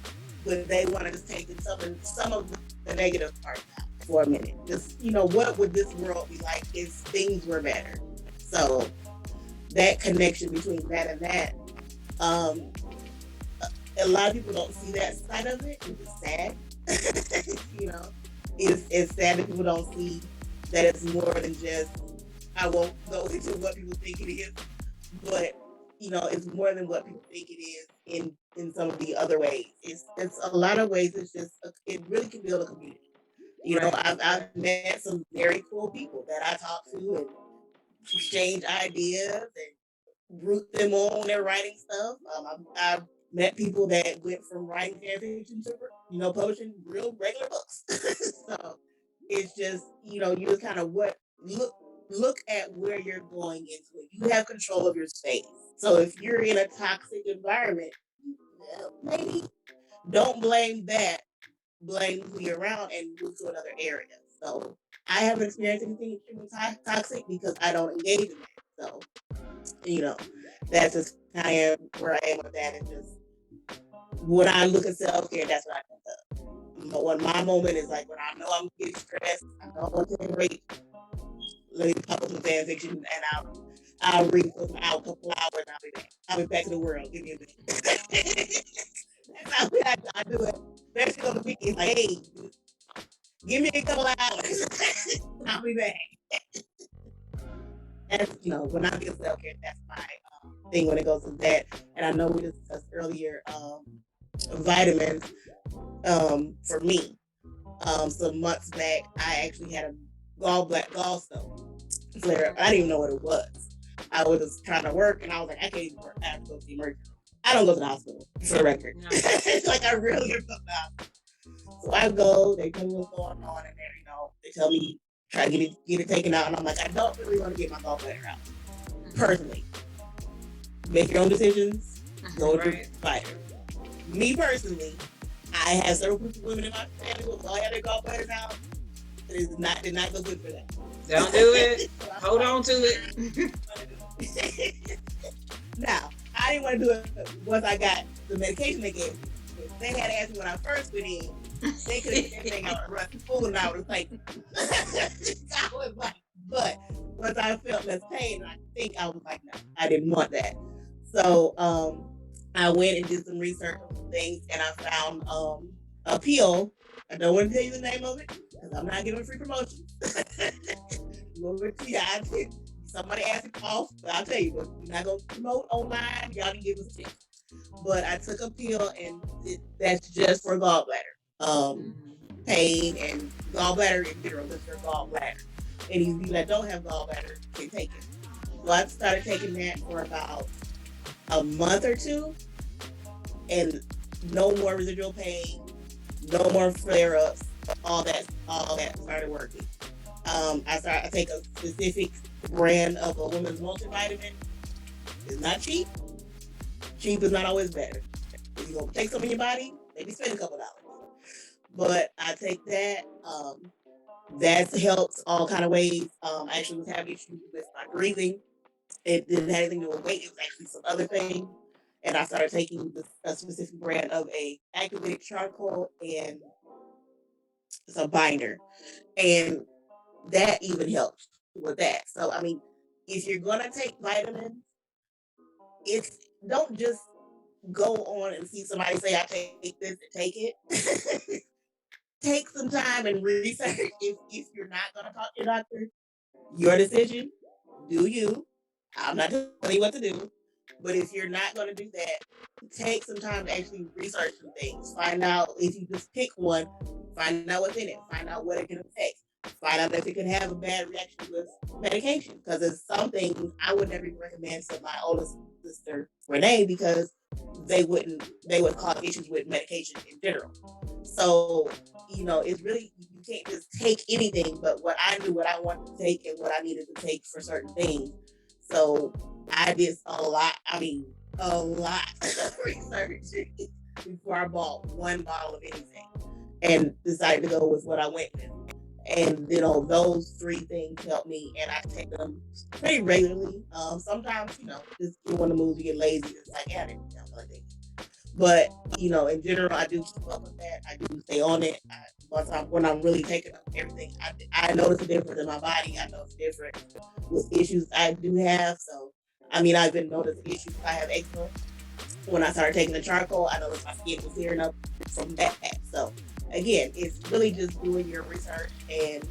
but they want to just take some of the negative part out for a minute. Just, what would this world be like if things were better? So that connection between that and that, um, a lot of people don't see that side of it, which is sad. you know, it's sad that people don't see that it's more than just. I won't go into what people think it is, but it's more than what people think it is in some of the other ways. It's a lot of ways. It's just it really can build a community. I've met some very cool people that I talk to and exchange ideas and root them on when they're writing stuff. I've met people that went from writing fan fiction to publishing real regular books. So it's just you just kind of look at where you're going into it. You have control of your space. So if you're in a toxic environment, maybe don't blame that. Blame who you're around and move to another area. So I haven't experienced anything extremely toxic because I don't engage in that. So that's just kind of where I am with that. And just when I look at self-care, that's what I think of. But when my moment is like when I know I'm getting stressed, I know I'm getting great. Let me pop up some fan fiction and I'll read for a couple hours and I'll be back. I'll be back to the world. Give me a minute. That's how I do it. Especially on the weekend. Like, hey, give me a couple of hours. I'll be back. That's when I feel self-care, that's my thing when it goes to that. And I know we discussed earlier vitamins. For me, some months back, I actually had a gallstone flare. I didn't even know what it was. I was just trying to work, and I was like, I can't even work. I have to go to the emergency room. I don't go to the hospital, for the record. No. Like, I really don't go to the hospital. So I go, they tell me what's going on, and then, they tell me, try to get it taken out. And I'm like, I don't really want to get my gallbladder out. Personally. Make your own decisions. Go to the provider. Me personally, I have several women in my family who all had their gallbladders out. It did not go good for them. Don't do it. Hold on to it. Now, I didn't want to do it once I got the medication they gave me. They had asked me when I first went in. They could have did everything out of rusty fool, and I was like, but once I felt less pain, I think I was like, no, I didn't want that. So I went and did some research on some things, and I found a pill. I don't want to tell you the name of it because I'm not giving free promotion. Somebody asked me off, but I'll tell you, but we're not going to promote online. Y'all can give us a tip. But I took a pill, and that's just for gallbladder pain and gallbladder in general, just for gallbladder. And you that don't have gallbladder can take it. So I started taking that for about a month or two, and no more residual pain, no more flare-ups. All that started working. I take a specific brand of a women's multivitamin. It's not cheap. Cheap is not always better. If you're gonna take some in your body, maybe spend a couple dollars. But I take that. That helps all kind of ways. I actually was having issues with my breathing. It didn't have anything to do with weight. It was actually some other thing. And I started taking a specific brand of a activated charcoal, and it's a binder. And that even helps with that. So, I mean, if you're going to take vitamins, don't just go on and see somebody say, I take this and take it. Take some time and research. If you're not going to talk to your doctor, your decision, do you. I'm not telling you what to do. But if you're not going to do that, take some time to actually research some things. Find out if you just pick one, find out what's in it, find out what it can affect. Find out if it can have a bad reaction with medication. Because it's something I would never recommend to my oldest sister, Renee, because they would cause issues with medication in general. So, it's really, you can't just take anything, but what I knew, what I wanted to take and what I needed to take for certain things. So I did a lot of research before I bought one bottle of anything and decided to go with what I went with. And those three things help me, and I take them pretty regularly. Sometimes, just in one of the moves you get lazy. It's like, yeah, I didn't like that. But in general, I do keep up with that. I do stay on it. When I'm really taking up everything, I notice a difference in my body. I notice a difference with issues I do have. So, I've been noticing issues. I have eczema. When I started taking the charcoal, I noticed my skin was clearing up from that. So, again, it's really just doing your research and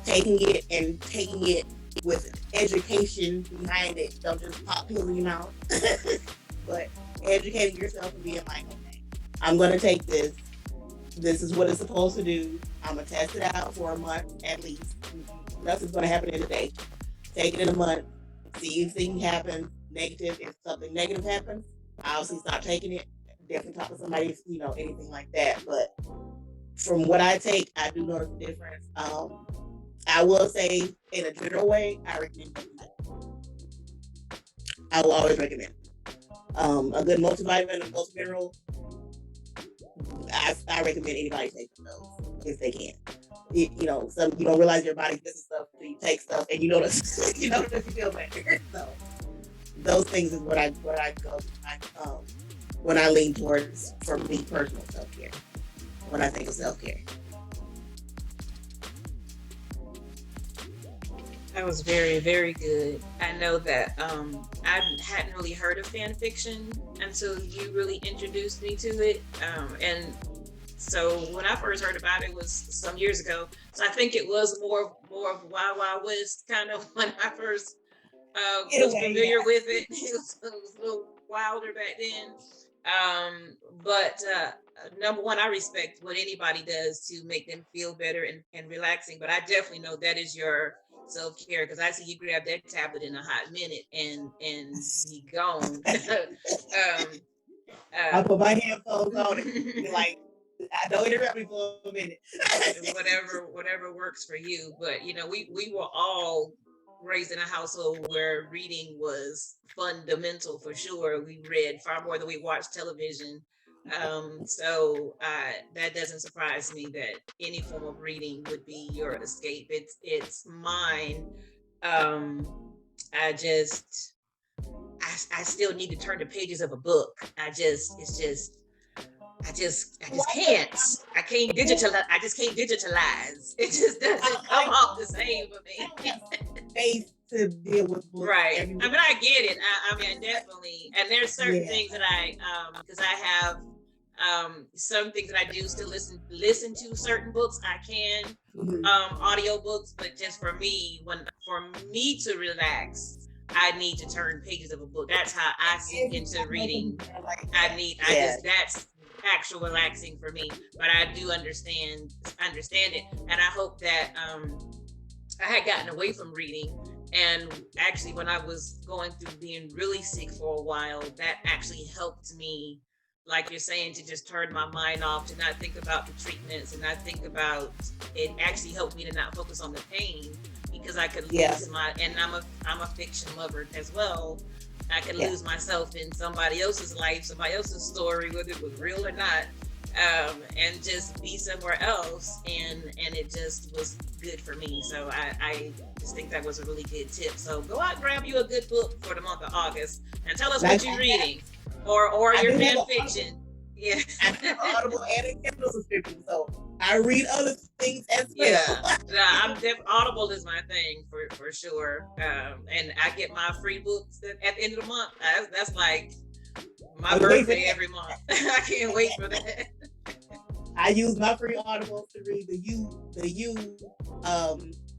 taking it with education behind it. Don't just pop pills in your mouth, but educating yourself and being like, okay, I'm going to take this. This is what it's supposed to do. I'm going to test it out for a month at least. Nothing's going to happen in a day. Take it in a month. See if things happen negative. If something negative happens, obviously stop taking it. Definitely talk to somebody, anything like that. But from what I take, I do notice a difference. I will say, in a general way, I recommend that. I will always recommend a good multivitamin, a multimineral. I recommend anybody take those if they can. You don't realize your body's missing stuff until you take stuff, and you notice you feel better. So those things is what I go when I lean towards for me personal self-care. When I think of self-care. That was very, very good. I know that I hadn't really heard of fan fiction until you really introduced me to it. And so when I first heard about it was some years ago. So I think it was more of Wild Wild West kind of when I first was familiar with it. It was a little wilder back then. But number one, I respect what anybody does to make them feel better and relaxing. But I definitely know that is your self-care, because I see you grab that tablet in a hot minute and be gone. I put my headphones on and be like, I don't interrupt me for a minute. whatever works for you. But we were all raised in a household where reading was fundamental for sure. We read far more than we watched television. So that doesn't surprise me that any form of reading would be your escape. It's mine. I still need to turn the pages of a book. I just can't. I can't digitalize. I just can't digitalize. It just doesn't come off the same for me. Space to deal with books. Right. I mean, I get it. I mean, definitely. And there's certain things that because I have some things that I do still listen to certain books. I can audio books, but just for me to relax, I need to turn pages of a book. That's how I sink into reading. That's actual relaxing for me. But I do understand it, and I hope that I had gotten away from reading. And actually, when I was going through being really sick for a while, that actually helped me, like you're saying, to just turn my mind off, to not think about the treatments and not think about it. Actually helped me to not focus on the pain, because I could lose and I'm a fiction lover as well. I could lose myself in somebody else's life, somebody else's story, whether it was real or not, and just be somewhere else. And it just was good for me. So I just think that was a really good tip. So go out and grab you a good book for the month of August and tell us what you're reading or your fan fiction. Yeah. I have Audible and a Kindle subscription, so I read other things as well. Yeah, Audible is my thing for sure. And I get my free books at the end of the month. That's like my birthday every month. I can't wait for that. I use my free Audible to read the You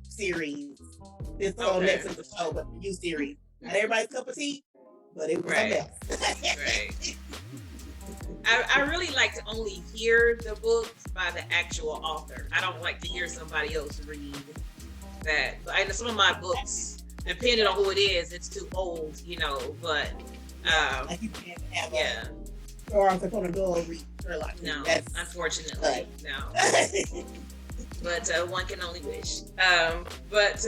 series. It's on Netflix show, but the You series. Not everybody's cup of tea, but it was something else. Right. I really like to only hear the books by the actual author. I don't like to hear somebody else read that. But some of my books, depending on who it is, it's too old, but like you can't have or Arthur Conan Doyle read Sherlock. No, unfortunately, no. But one can only wish. But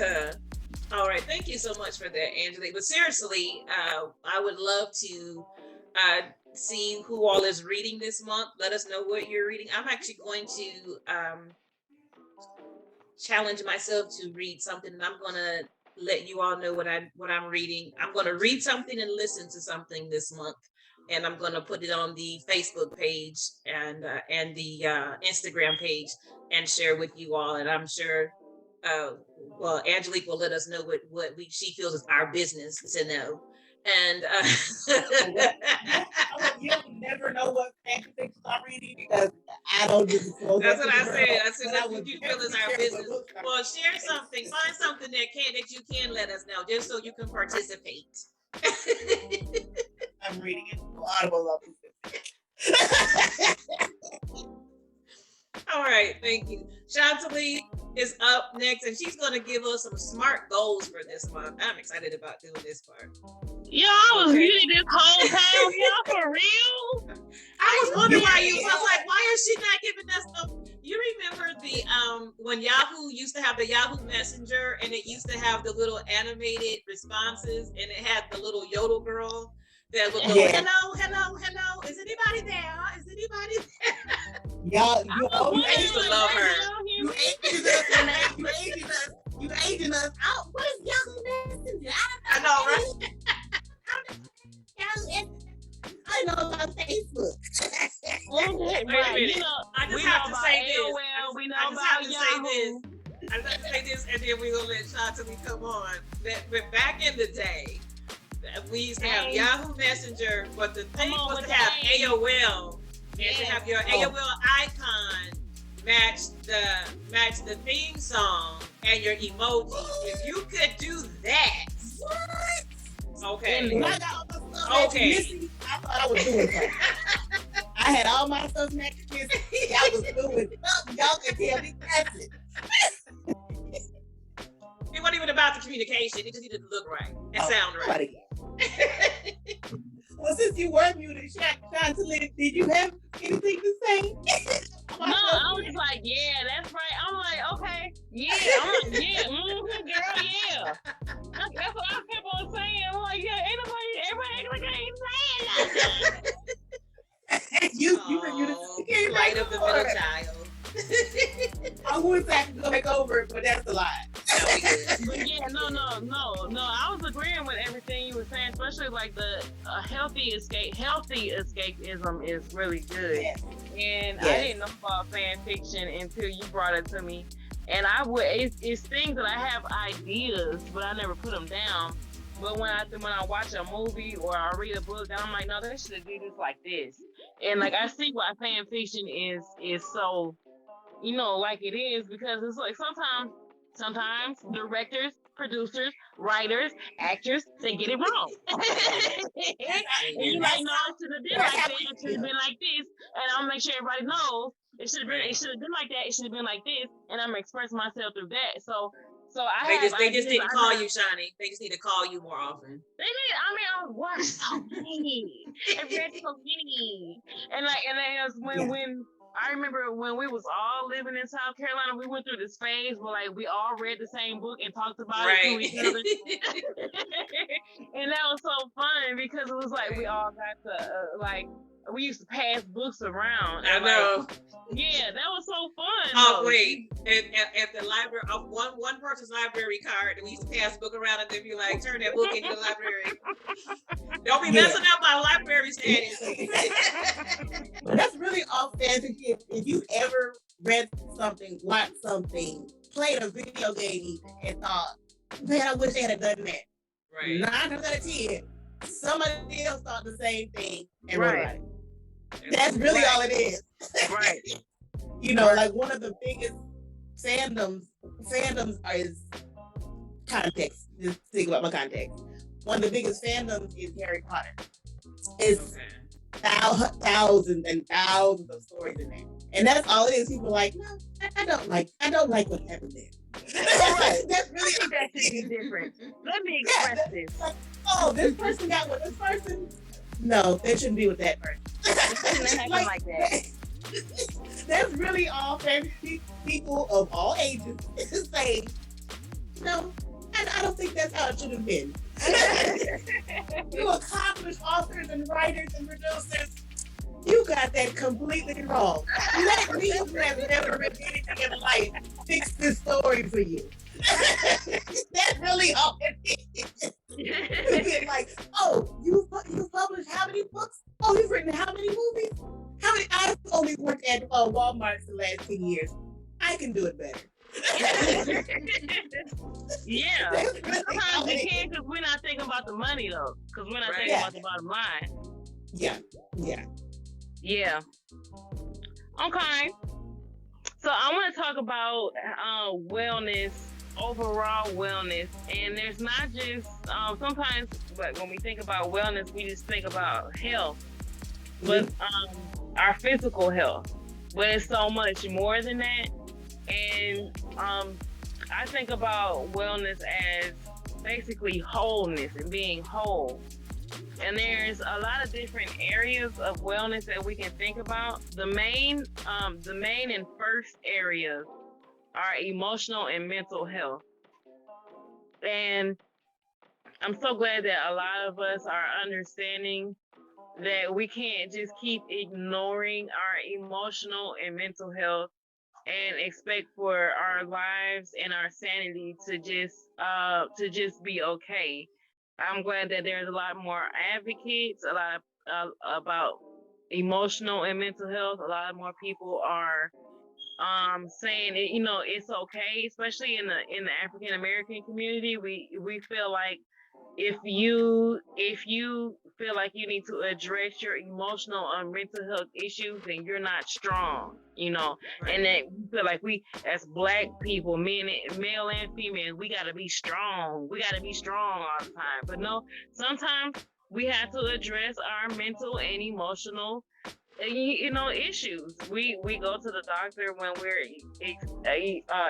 All right, thank you so much for that, Angelique. But seriously, I would love to uh, see who all is reading this month. Let us know what you're reading. I'm actually going to challenge myself to read something, and I'm gonna let you all know what I'm reading. I'm gonna read something and listen to something this month, and I'm gonna put it on the Facebook page and the Instagram page and share with you all. And I'm sure, well, Angelique will let us know what she feels is our business to know. And you'll never know what fanfic fictions I'm reading because I don't disclose. That's that what to I the said. world. I said But I that would you feel is definitely our share business. what books I'm Well, share something. Find something that you can let us know, just so you can participate. I'm reading it. Audible. All right, thank you. Chantilly is up next, and she's going to give us some smart goals for this month. I'm excited about doing this part. Yeah, I was muted this whole time. Y'all for real? I was wondering why I was like, why is she not giving us stuff? You remember the when Yahoo used to have the Yahoo Messenger, and it used to have the little animated responses, and it had the little yodel girl that would go, hello, hello, hello. Is anybody there? Is anybody there? Y'all, I used to love her. You aging us, Renee. You aging us. What is Yahoo Messenger? I know, right? I know about Facebook. Right. You know, I just have to say this. AOL, we know I just have to say this. Yahoo. I just have to say this, and then we're gonna let Chantilly come on. But back in the day, we used to have Yahoo Messenger, but the thing was to have AOL, and to have your AOL icon match the theme song and your emoji. If you could do that, what? Okay. Okay. Missy, I thought I was doing something. I had all my stuff next to Missy. Y'all was doing something. Y'all could tell me that's it. It wasn't even about the communication. It just needed to look right and sound right. Well, since you were muted, Chantilly, did you have anything to say? No, I was just like, yeah, that's right. I'm like, okay, yeah. I'm like, yeah, girl, yeah. That's what I kept on saying. I'm like, yeah, everybody ain't saying nothing. You were muted. Light of the middle child. I would have to go back over it, but that's a lie. But yeah, no. I was agreeing with everything you were saying, especially like the healthy escapism is really good. Yes. And I didn't know about fan fiction until you brought it to me. And it's things that I have ideas, but I never put them down. But when I watch a movie or I read a book, then I'm like, no, they should have did this like this. And like I see why fan fiction is so, like it is, because it's like sometimes directors, producers, writers, actors, they get it wrong. And you're like, no, it should have been like that. It should have been like this. And I'll make sure everybody knows it should have been like that. It should have been like this. And I'm expressing myself through that. So they just didn't call you, Shani. They just need to call you more often. They did. I mean, I watched so many. I read so many. And when I remember when we was all living in South Carolina, we went through this phase where like we all read the same book and talked about it to each other. And that was so fun because it was like we all got to we used to pass books around. I know. Yeah, that was so fun. Oh, wait. At the library, one person's library card, and we used to pass the book around and they'd be like, turn that book into the library. Don't be messing up my library status. But that's really all fantasy. If you ever read something, watched something, played a video game, and thought, man, I wish they had done that. Right. 9 out of 10, somebody else thought the same thing and wrote about it. That's really all it is. Right. Like one of the biggest fandoms is context. Just think about my context. One of the biggest fandoms is Harry Potter. It's thousands and thousands of stories in there. And that's all it is. People are like, no, I don't like what happened there. That's really that should be different. Let me express this. Like, oh, this person got with this person. No, they shouldn't be with that person. It shouldn't happen like that. That's really all fantasy people of all ages say, no, I don't think that's how it should have been. You accomplished authors and writers and producers, you got that completely wrong. Let me, who has never written anything in life, fix this story for you. That's really all it is. You get like, oh, you've published how many books? Oh, you've written how many movies? How many? I've only worked at Walmart for the last 10 years. I can do it better. Yeah. That's really Sometimes how we it can is. because we're not thinking about the money though. Because we're not Right. thinking Yeah. about the bottom line. Yeah, yeah. Yeah. Okay. So I want to talk about wellness, overall wellness, and there's not just sometimes, but when we think about wellness, we just think about health, but our physical health. But it's so much more than that, and I think about wellness as basically wholeness and being whole. And there's a lot of different areas of wellness that we can think about. The main and first areas are emotional and mental health. And I'm so glad that a lot of us are understanding that we can't just keep ignoring our emotional and mental health and expect for our lives and our sanity to just be okay. I'm glad that there's a lot more advocates, a lot about emotional and mental health. A lot more people are saying it, it's okay, especially in the African American community. We feel like if you feel like you need to address your emotional or mental health issues, then you're not strong, Right. and that we feel like we as Black people, male and female, we gotta be strong. We gotta be strong all the time. But no, sometimes we have to address our mental and emotional issues. We go to the doctor when we're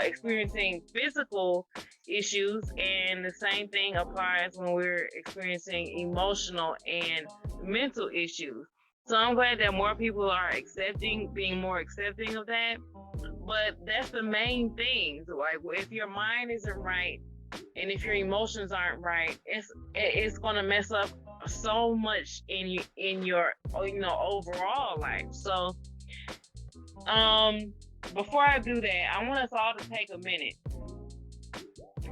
experiencing physical issues, and the same thing applies when we're experiencing emotional and mental issues. So I'm glad that more people are being more accepting of that. But that's the main thing. Like, if your mind isn't right and if your emotions aren't right, it's gonna mess up so much in your overall life. So before I do that, I want us all to take a minute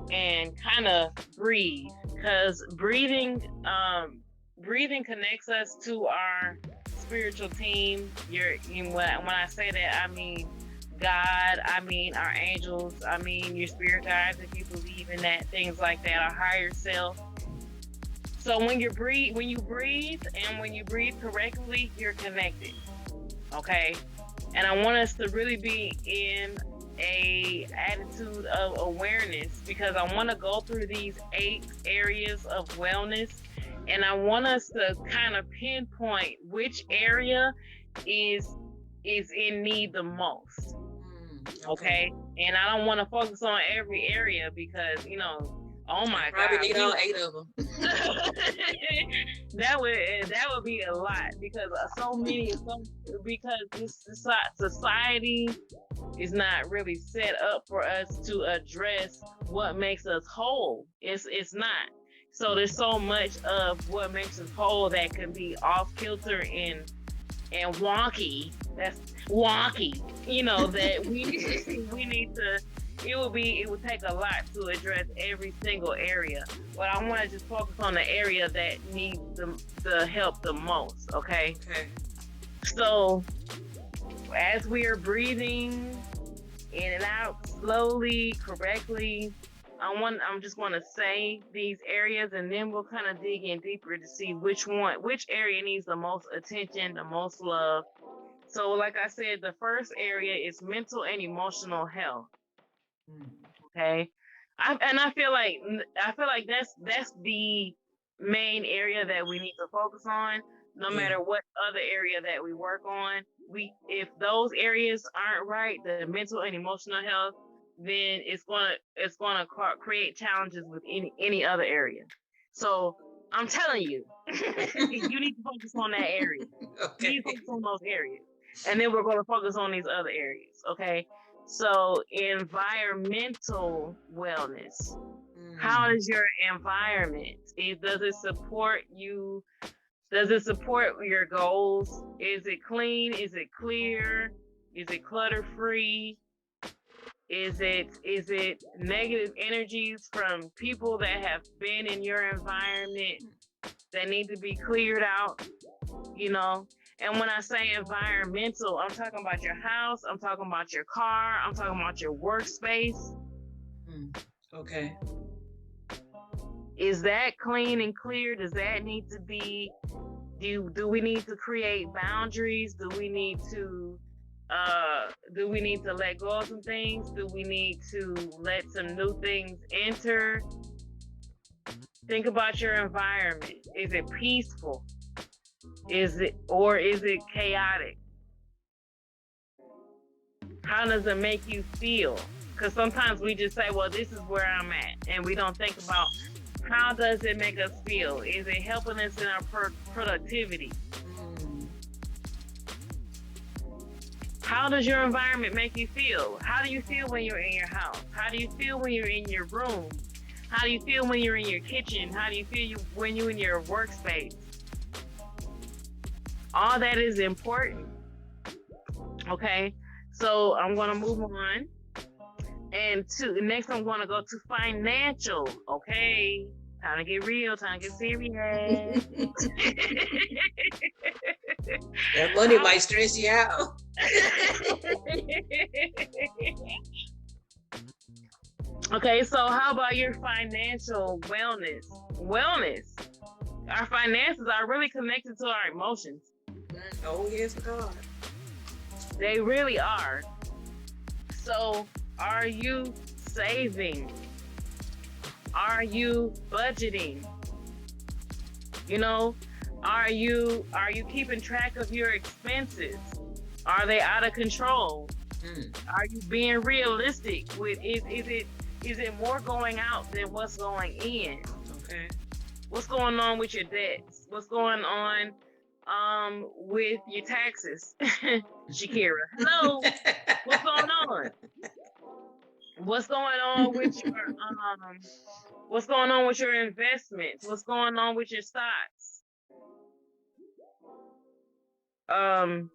and kind of breathe, because breathing connects us to our spiritual team. When I say that, I mean God, I mean our angels, I mean your spirit guides, if you believe in that, things like that, our higher self. So when you breathe and when you breathe correctly, you're connected. Okay? And I want us to really be in a attitude of awareness, because I want to go through these 8 areas of wellness, and I want us to kind of pinpoint which area is in need the most. Okay. And I don't want to focus on every area because, oh my Probably God, need all 8 of them. that would be a lot, because because this society is not really set up for us to address what makes us whole. It's not. So there's so much of what makes us whole that can be off kilter and wonky. That's wonky. That we need to. It would take a lot to address every single area, but I want to just focus on the area that needs the help the most. Okay. So as we are breathing in and out slowly, correctly, I'm just going to say these areas, and then we'll kind of dig in deeper to see which area needs the most attention, the most love. So like I said, the first area is mental and emotional health. Okay. I feel like that's the main area that we need to focus on, no matter what other area that we work on. If those areas aren't right, the mental and emotional health, then it's gonna create challenges with any other area. So I'm telling you, you need to focus on that area. You need to focus on those areas, and then we're going to focus on these other areas. Okay. So environmental wellness. How is your environment? Does it support you? Does it support your goals? Is it clean? Is it clear? Is it clutter free? Is it negative energies from people that have been in your environment that need to be cleared out? You know, and when I say environmental, I'm talking about your house, I'm talking about your car, I'm talking about your workspace. Okay. Is that clean and clear? Does that need to be, do we need to create boundaries? Do we need to let go of some things? Do we need to let some new things enter? Think about your environment. Is it peaceful? Is it chaotic? How does it make you feel? Because sometimes we just say, well, this is where I'm at, and we don't think about how does it make us feel? Is it helping us in our productivity? How does your environment make you feel? How do you feel when you're in your house? How do you feel when you're in your room? How do you feel when you're in your kitchen? How do you feel when you're in your workspace? All that is important. Okay, so I'm going to move on. And next I'm going to go to financial. Okay, time to get real, time to get serious. That money might stress you out. Okay, so how about your financial wellness? Our finances are really connected to our emotions. Oh, yes, God. They really are. So, are you saving? Are you budgeting? You know, are you keeping track of your expenses? Are they out of control? Are you being realistic with is it more going out than what's going in? Okay. What's going on with your debts? What's going on with your taxes? Shakira, hello. What's going on? What's going on with your what's going on with your investments? What's going on with your stocks? Where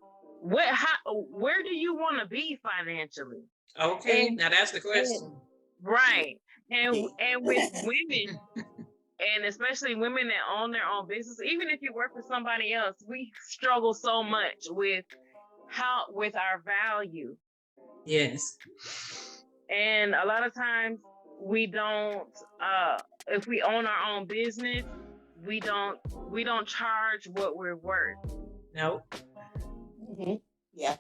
do you want to be financially? Okay, now that's the question. Right. And with women, and especially women that own their own business, even if you work for somebody else, we struggle so much with our value. Yes. And a lot of times we don't, if we own our own business, we don't charge what we're worth. Nope. Yeah.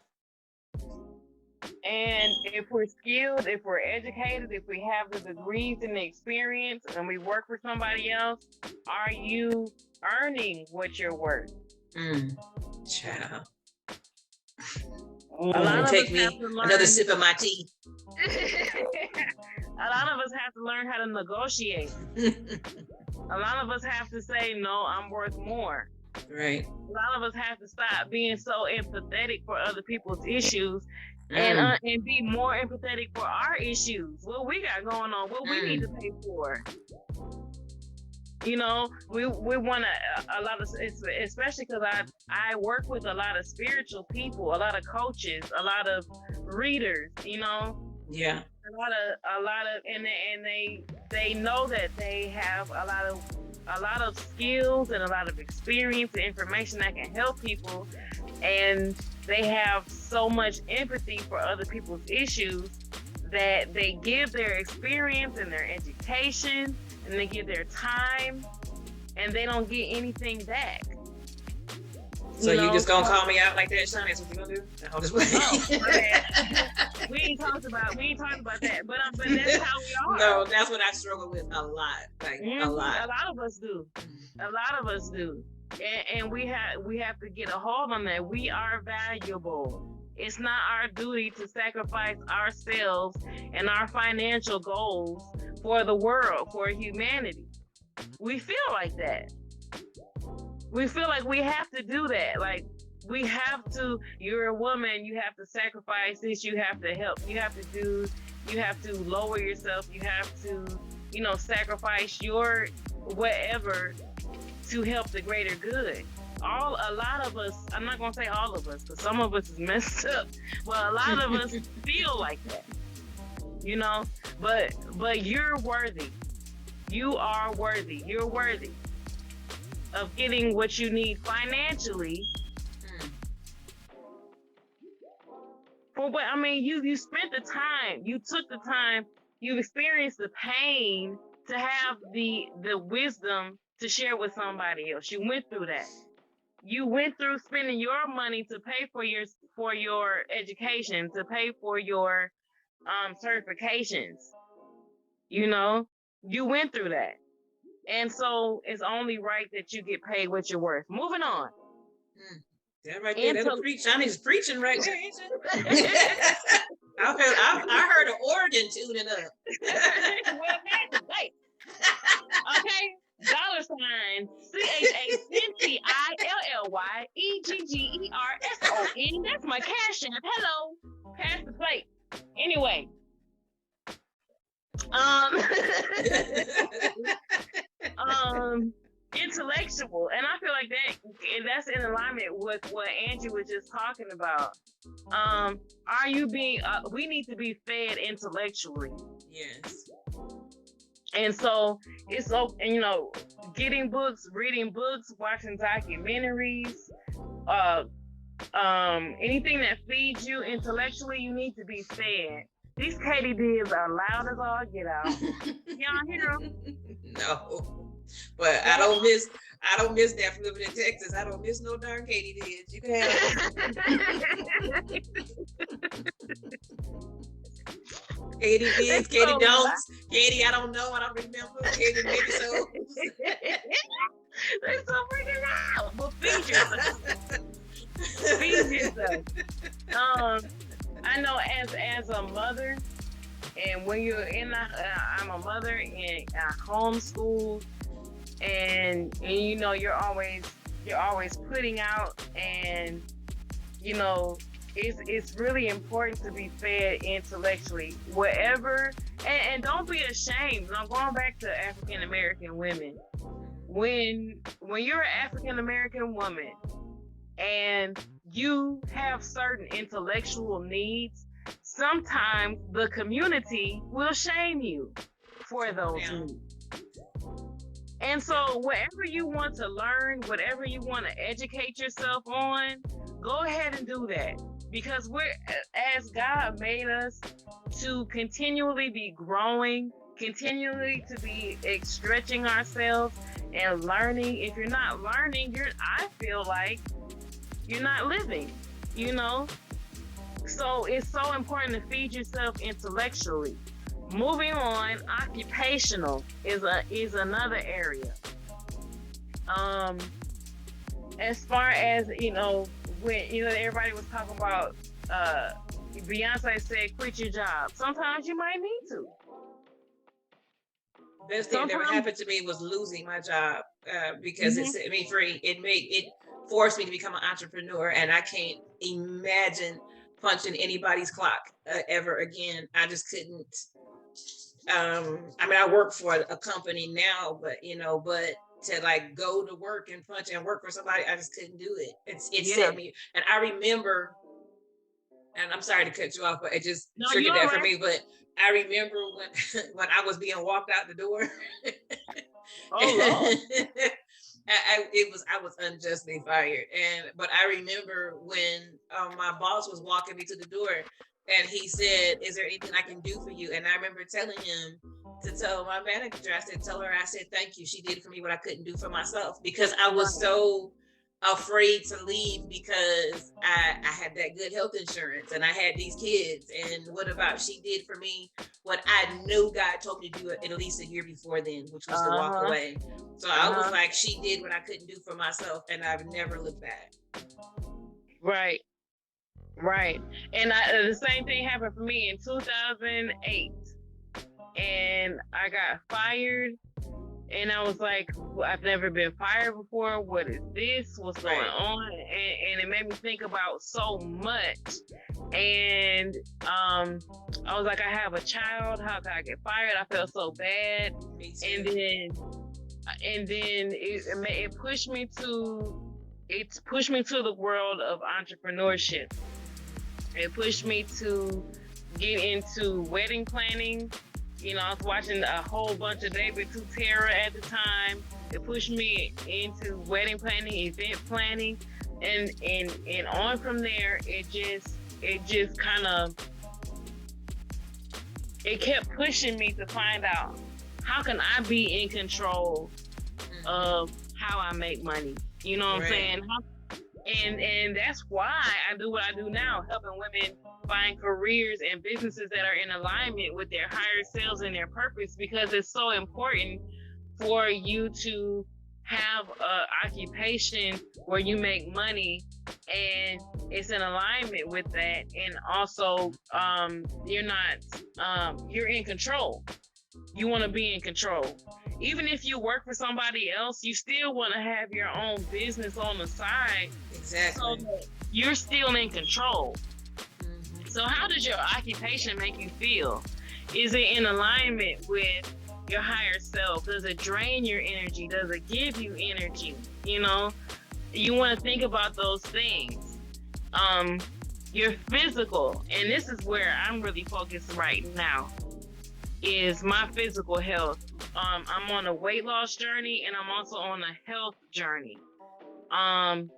And if we're skilled, if we're educated, if we have the degrees and the experience, and we work for somebody else, are you earning what you're worth? Child. A lot of Take us me have to learn, another sip of my tea. A lot of us have to learn how to negotiate. A lot of us have to say, no, I'm worth more. Right. A lot of us have to stop being so empathetic for other people's issues and be more empathetic for our issues, what we got going on, what we need to pay for. You know, we want a lot of, especially because I work with a lot of spiritual people, a lot of coaches, a lot of readers, you know. Yeah. A lot of, and they know that they have a lot of skills and a lot of experience and information that can help people, and they have so much empathy for other people's issues that they give their experience and their education and they give their time and they don't get anything back. So you just gonna call me out like that, Sean? That's what you gonna do? No, we ain't talked about that, but that's how we are. No, that's what I struggle with a lot, a lot. A lot of us do. A lot of us do, and we have to get a hold on that. We are valuable. It's not our duty to sacrifice ourselves and our financial goals for the world, for humanity. We feel like that. We feel like we have to do that. Like, we have to, you're a woman, you have to sacrifice this, you have to help, you have to lower yourself, you have to sacrifice your whatever to help the greater good. A lot of us, I'm not gonna say all of us, because some of us is messed up, but a lot of us feel like that, but you're worthy. You are worthy. You're worthy of getting what you need financially. For what you spent the time, you took the time, you experienced the pain to have the wisdom to share with somebody else. You went through that. You went through spending your money to pay for your education, to pay for your certifications. You went through that. And so it's only right that you get paid what you're worth. Moving on. That right there, that'll preach. Johnny's preaching right there, ain't it? I heard an organ tuning up. Well, that's right. Okay. $CHANTILLYEGGERSON. That's my cash app. Hello. Pass the plate. Anyway. Intellectual, and I feel like that's in alignment with what Angie was just talking about. Are you being we need to be fed intellectually. Yes. And so it's getting books, reading books, watching documentaries, anything that feeds you intellectually, you need to be fed. These katydids are loud as all get out. Y'all hear them? No, but I don't miss that from living in Texas. I don't miss no darn katydids. You can have katydids, Katy don'ts, Katy I don't know, I don't remember, Katy maybe so. They're so freaking loud. But feed yourself. Feed yourself. I know as a mother, and when you're I'm a mother and I homeschool, and you're always putting out, and it's really important to be fed intellectually, whatever, and don't be ashamed. Now going back to African American women, when you're an African American woman and you have certain intellectual needs, sometimes the community will shame you for those needs. And so whatever you want to learn, whatever you want to educate yourself on, go ahead and do that. Because as God made us to continually be growing, continually to be stretching ourselves and learning. If you're not learning, I feel like you're not living, So it's so important to feed yourself intellectually. Moving on, occupational is another area. As far as when everybody was talking about Beyonce said quit your job. Sometimes you might need to. Best thing that ever happened to me was losing my job because it set me free. It forced me to become an entrepreneur, and I can't imagine punching anybody's clock ever again. I just couldn't. I work for a company now, but to go to work and punch and work for somebody, I just couldn't do it. It set me, and I remember, and I'm sorry to cut you off, but it just triggered that for me. But I remember when I was being walked out the door. Oh Lord. I was unjustly fired, but I remember when my boss was walking me to the door, and he said, "Is there anything I can do for you?" And I remember telling him to tell my manager, I said, "Thank you. She did for me what I couldn't do for myself," because I was so afraid to leave because I had that good health insurance and I had these kids. And what about she did for me what I knew God told me to do at least a year before then, which was to walk away. So I was like, she did what I couldn't do for myself, and I've never looked back. Right. And the same thing happened for me in 2008. And I got fired. and I was like, I've never been fired before. What is this? What's going on? And it made me think about so much. And I was like, I have a child. How can I get fired? I felt so bad. And then it pushed me to the world of entrepreneurship. It pushed me to get into wedding planning. You know, I was watching a whole bunch of David Tutera at the time. It pushed me into wedding planning, event planning, and on from there. It just kind of, it kept pushing me to find out, how can I be in control of how I make money? You know what I'm saying? And that's why I do what I do now, helping women find careers and businesses that are in alignment with their higher selves and their purpose, because it's so important for you to have an occupation where you make money and it's in alignment with that, and also you're in control. You want to be in control. Even if you work for somebody else, you still want to have your own business on the side. Exactly. So that you're still in control. So how does your occupation make you feel? Is it in alignment with your higher self? Does it drain your energy? Does it give you energy? You know, you want to think about those things. Your physical, and this is where I'm really focused right now, is my physical health. I'm on a weight loss journey, and I'm also on a health journey.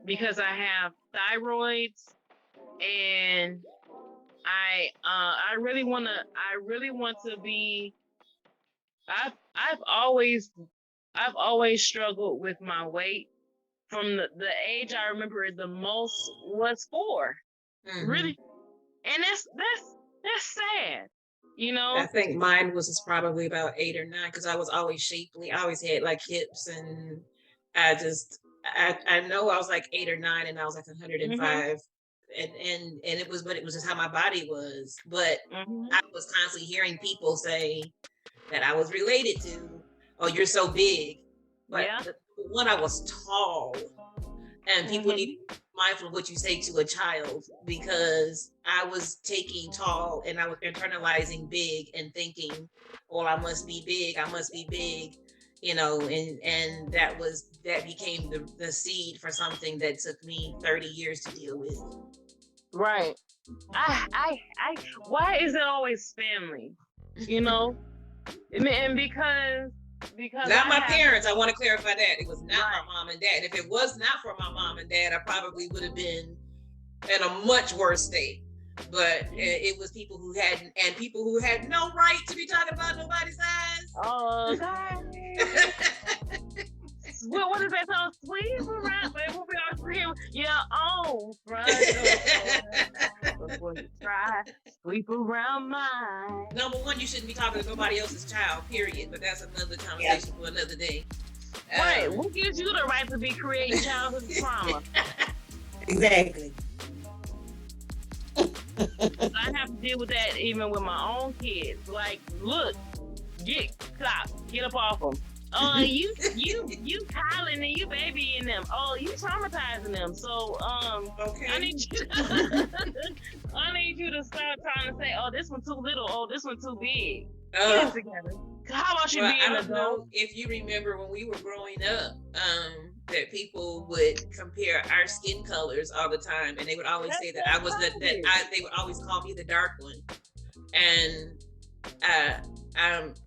Because I have thyroids, and I really want to be. I've always struggled with my weight. From the age I remember the most was 4. Really, and that's sad. You know, I think mine was probably about 8 or 9, because I was always shapely. I always had like hips, and I know I was like 8 or 9, and I was like 105. And it was just how my body was. But I was constantly hearing people say that I was related to, oh, you're so big. But one, I was tall, and people need to be mindful of what you say to a child, because I was taking tall and I was internalizing big and thinking, well, I must be big, you know, and that became the seed for something that took me 30 years to deal with. Right. Why is it always family? You know? And because not my parents, I want to clarify that. It was not my mom and dad. If it was not for my mom and dad, I probably would have been in a much worse state. But it was people who had no right to be talking about nobody's eyes. Oh, God. What is that song? Sweep around, baby. We'll be on screen. Yeah, front door. Before you try, sweep around mine. Number one, you shouldn't be talking to nobody else's child, period. But that's another conversation for another day. Right. What gives you the right to be creating childhood trauma? Exactly. I have to deal with that even with my own kids. Like, look, stop, get up off them. Oh, you Kylan and you babying them. Oh, you traumatizing them. So, okay. I need you to start trying to say, oh, this one too little. Oh, this one too big. Get it together. How about you being an adult? I don't know if you remember when we were growing up, that people would compare our skin colors all the time, and they would always say that I was they would always call me the dark one, and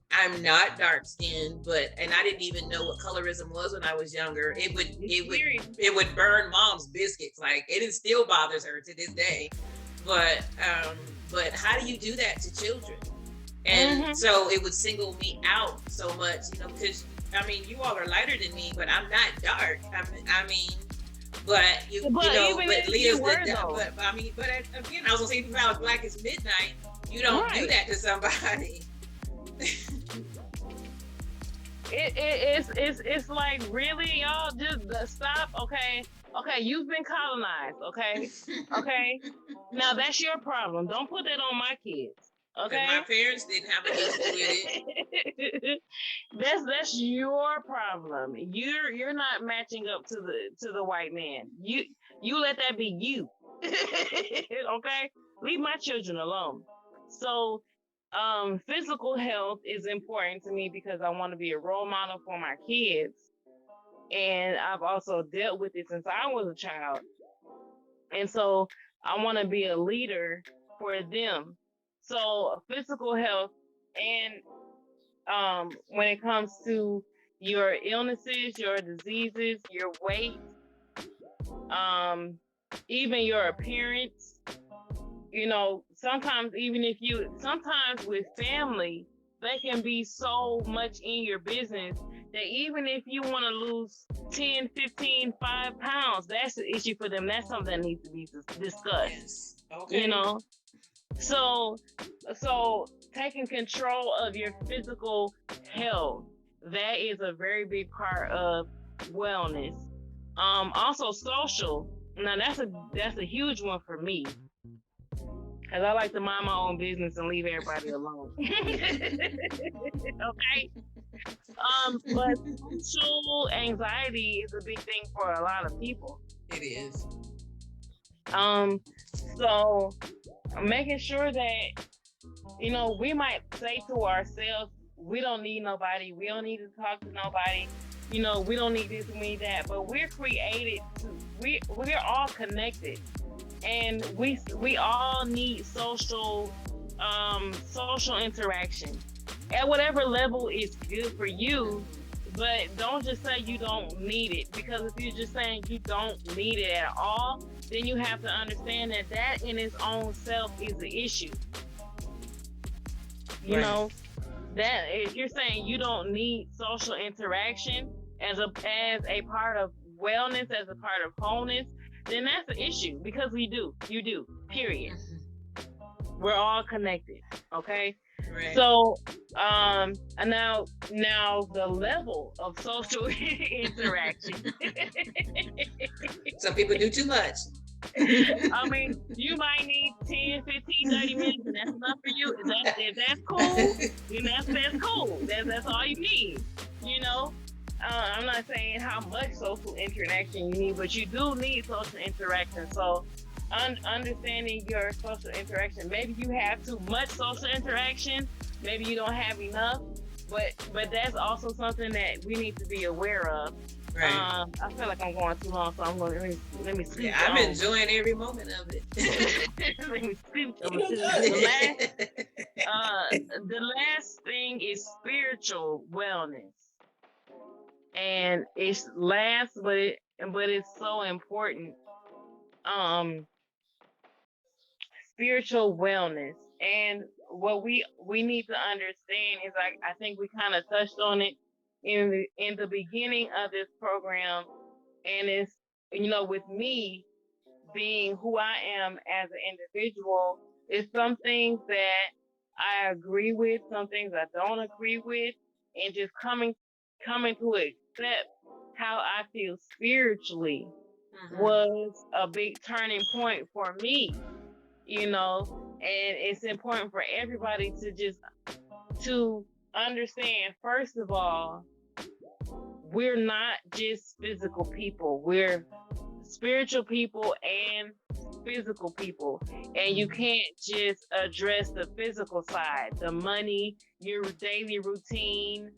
I'm not dark skinned, and I didn't even know what colorism was when I was younger. It would burn mom's biscuits. Like, it still bothers her to this day. But how do you do that to children? And so it would single me out so much, you know, because I mean, you all are lighter than me, but I'm not dark. But Leah's but again, I was gonna say, if I was black as midnight, you don't do that to somebody. It's like, really, y'all, just stop. Okay, you've been colonized. Okay, now that's your problem. Don't put that on my kids. Okay. My parents didn't have an issue with it. That's your problem. You're not matching up to the white man. You let that be you. Okay? Leave my children alone. So physical health is important to me because I want to be a role model for my kids. And I've also dealt with it since I was a child. And so I want to be a leader for them. So physical health and when it comes to your illnesses, your diseases, your weight, even your appearance, sometimes with family, they can be so much in your business that even if you want to lose 10, 15, 5 pounds, that's an issue for them. That's something that needs to be discussed. Yes. Okay. So taking control of your physical health, that is a very big part of wellness. Also social. Now that's a huge one for me. Cause I like to mind my own business and leave everybody alone. Okay. But social anxiety is a big thing for a lot of people. It is. So making sure that, we might say to ourselves, we don't need nobody. We don't need to talk to nobody. We don't need this, we need that. But we're created we're all connected. And we all need social interaction at whatever level is good for you, but don't just say you don't need it, because if you're just saying you don't need it at all, then you have to understand that in its own self is the issue. That if you're saying you don't need social interaction as a part of wellness, as a part of wholeness, then that's an issue, because you do, period. We're all connected, okay? Right. So, now the level of social interaction. Some people do too much. I mean, you might need 10, 15, 30 minutes, and that's enough for you. If that's cool, then that's cool. That's all you need, I'm not saying how much social interaction you need, but you do need social interaction. So understanding your social interaction. Maybe you have too much social interaction. Maybe you don't have enough. But that's also something that we need to be aware of. Right. I feel like I'm going too long, so I'm going to let me scoot. Yeah, I'm enjoying every moment of it. Let me scoot. The last thing is spiritual wellness. And it's last, but it's so important. Spiritual wellness, and what we need to understand is, I think we kind of touched on it in the beginning of this program, and it's with me being who I am as an individual, it's some things that I agree with, some things I don't agree with, and just coming to accept how I feel spiritually was a big turning point for me, and it's important for everybody to understand, first of all, we're not just physical people, we're spiritual people and physical people, and you can't just address the physical side, the money, your daily routine,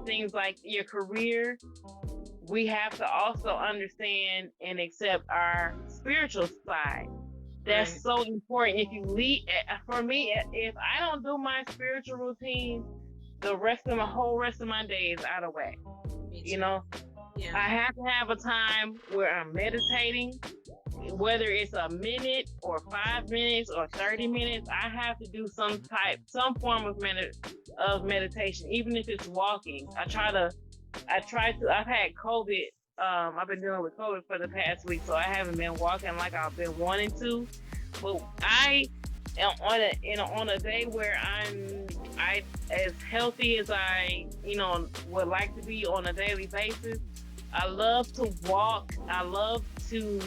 things like your career. We have to also understand and accept our spiritual side. That's so important. If you for me, if I don't do my spiritual routine, the whole rest of my day is out of whack. Yeah. I have to have a time where I'm meditating, whether it's a minute or 5 minutes or 30 minutes. I have to do some form of meditation, even if it's walking. I've had COVID. I've been dealing with COVID for the past week, so I haven't been walking like I've been wanting to. But I am on a day where I'm as healthy as I would like to be on a daily basis. I love to walk. I love to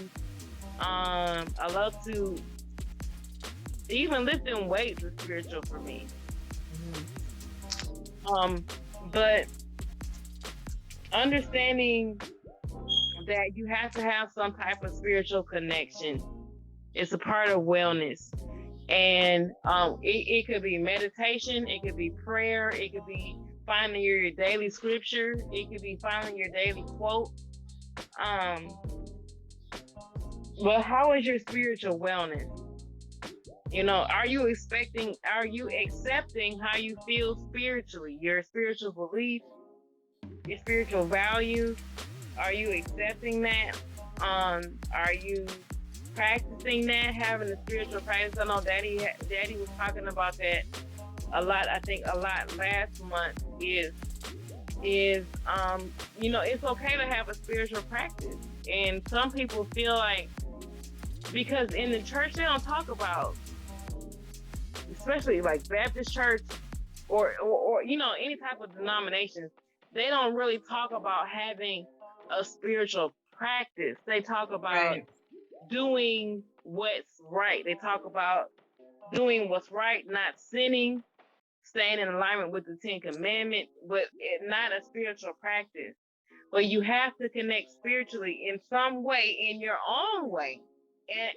Even lifting weights is spiritual for me. But understanding that you have to have some type of spiritual connection is a part of wellness. And it could be meditation, it could be prayer, it could be finding your daily scripture, it could be finding your daily quote. But how is your spiritual wellness? Are you accepting how you feel spiritually, your spiritual beliefs, your spiritual values? Are you accepting that? Are you practicing that, having a spiritual practice? I know Daddy was talking about that a lot. I think a lot last month is it's okay to have a spiritual practice. And some people feel like, because in the church they don't talk about, especially like Baptist church or any type of denominations, they don't really talk about having a spiritual practice. They talk about doing what's right. They talk about doing what's right, not sinning, staying in alignment with the 10 Commandments, but not a spiritual practice. But you have to connect spiritually in some way, in your own way.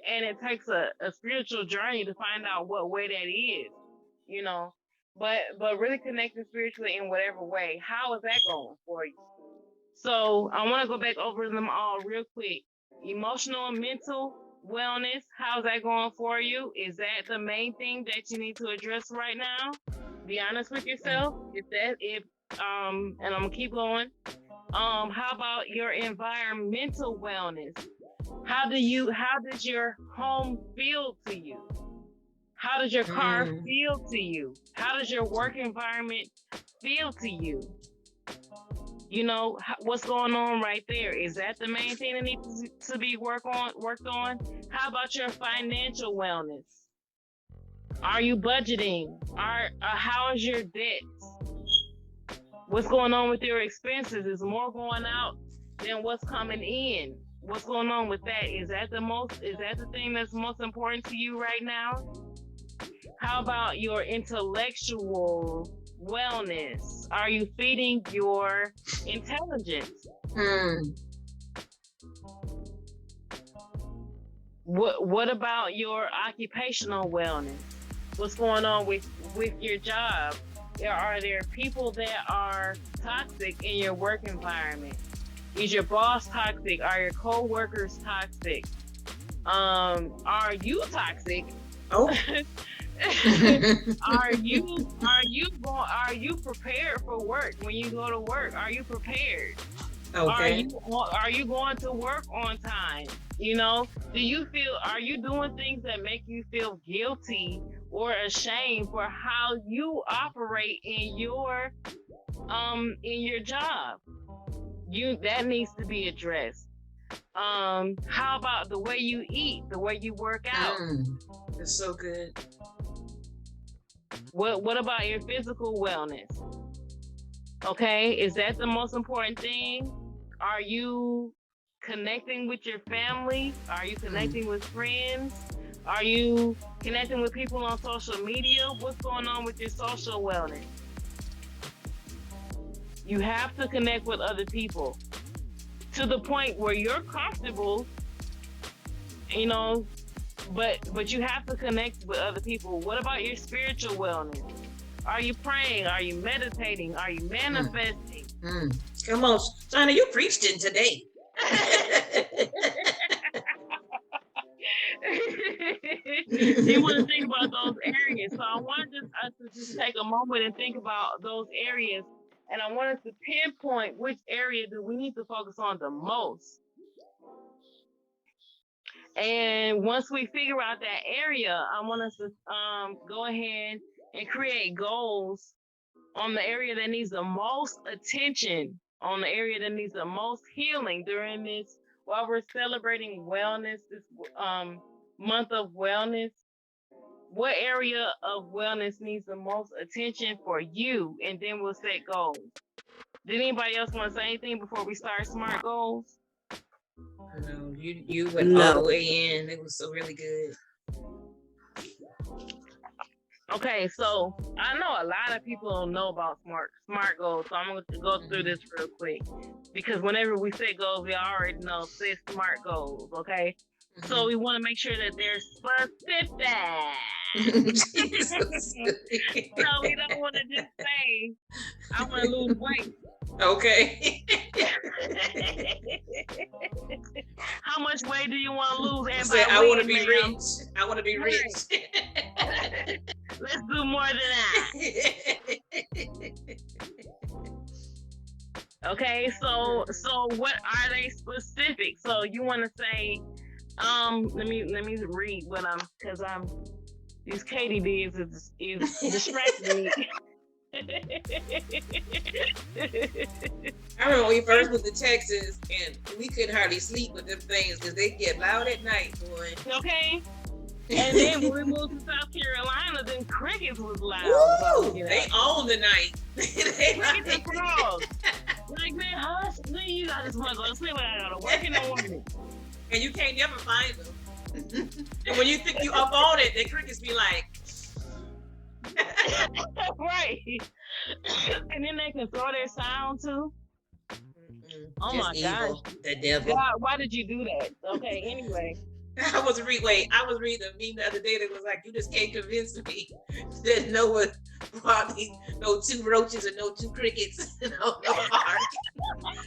And it takes a spiritual journey to find out what way that is, but really connecting spiritually in whatever way. How is that going for you? So I want to go back over them all real quick. Emotional and mental wellness, how's that going for you? Is that the main thing that you need to address right now? Be honest with yourself. And I'm gonna keep going. How about your environmental wellness? How does your home feel to you? How does your car feel to you? How does your work environment feel to you? What's going on right there? Is that the main thing that needs to be worked on? How about your financial wellness? Are you budgeting? How is your debt? What's going on with your expenses? Is more going out than what's coming in? What's going on with that? Is that the thing that's most important to you right now? How about your intellectual wellness? Are you feeding your intelligence? What about your occupational wellness? What's going on with your job? Are there people that are toxic in your work environment? Is your boss toxic? Are your co-workers toxic? Are you toxic? Oh. Are you prepared for work when you go to work? Are you prepared? Okay. Are you going to work on time? Are you doing things that make you feel guilty or ashamed for how you operate in your job? That needs to be addressed. How about the way you eat, the way you work out? It's so good. What about your physical wellness? Okay, is that the most important thing? Are you connecting with your family? Are you connecting with friends? Are you connecting with people on social media? What's going on with your social wellness? You have to connect with other people to the point where you're comfortable, but you have to connect with other people. What about your spiritual wellness? Are you praying? Are you meditating? Are you manifesting? Come on, China, you preached it today. You want to think about those areas. So I wanted us to just take a moment and think about those areas. And I want us to pinpoint which area do we need to focus on the most. And once we figure out that area, I want us to go ahead and create goals on the area that needs the most attention, on the area that needs the most healing during this, while we're celebrating wellness, this month of wellness. What area of wellness needs the most attention for you? And then we'll set goals. Did anybody else want to say anything before we start SMART goals? No, you went all the way in. It was so really good. Okay, so I know a lot of people don't know about smart goals, so I'm going to go through this real quick because whenever we set goals, we already know set smart goals. Okay, so we want to make sure that they're specific. Jesus. So we don't want to just say, "I want to lose weight." Okay. How much weight do you want to lose? And Say, by I want to when, be ma'am? rich. I want to be rich. Let's do more than that. Okay, so what are they specific? So you want to say, let me read what because these Katie D's is distracting me. I remember when we first moved to Texas and we couldn't hardly sleep with them things because they get loud at night, boy. Okay. And then when we moved to South Carolina, then crickets was loud. Woo! They own the night. Crickets and frogs. Like, man, hush, please. I just want to go to sleep, but I gotta work in the morning. And you can't never find them. And when you think you up on it, the crickets be like, right. And then they can throw their sound too. Oh just my evil, gosh. the devil. God, why did you do that? Okay, anyway. I was reading a meme the other day that was like, you just can't convince me that Noah probably no two roaches and no two crickets in no ark.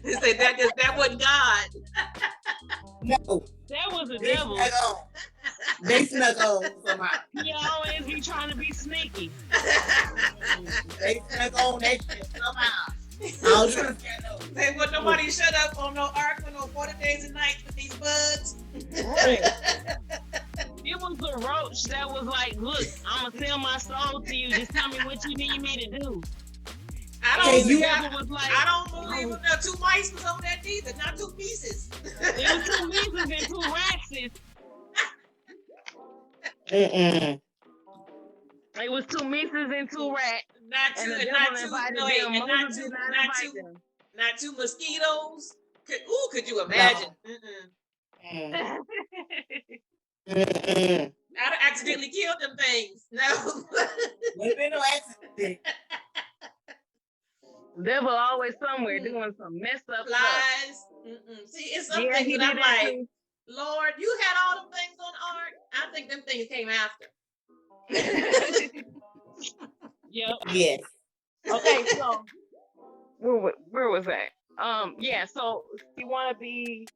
They said that wasn't God. No. That was the They devil. snuck on. They snuck on somehow. He always be trying to be sneaky. They snuck on that shit somehow. I don't trust that though. Say, well, nobody shut up on no ark for no 40 days and nights with these bugs. Right. It was the roach that was like, look, I'm going to sell my soul to you. Just tell me what you need me to do. I don't believe no. two mice was on that either, not two pieces. It was two pieces and two rats. It was two mices and two rats. Not two mosquitoes. Could you imagine? No. I'd have accidentally killed them things. No. Would have been no accident. Devil always somewhere doing some messed up lies. stuff. See, it's something that I'm like, Lord, you had all them things on ark. I think them things came after. Yep. Yes. Okay, so where was that? Yeah, so you want to be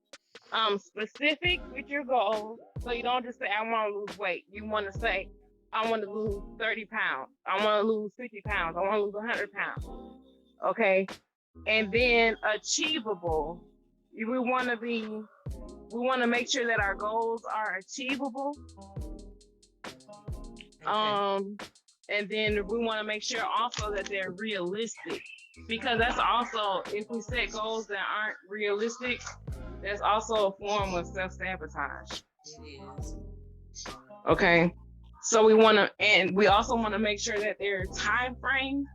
specific with your goals. So you don't just say, I want to lose weight. You want to say, I want to lose 30 pounds. I want to lose 50 pounds. I want to lose 100 pounds. Okay. And then achievable. We want to make sure that our goals are achievable. Okay. And then we want to make sure also that they're realistic, because that's also, if we set goals that aren't realistic, that's also a form of self-sabotage. It is. Okay. So we also want to make sure that they're time framed.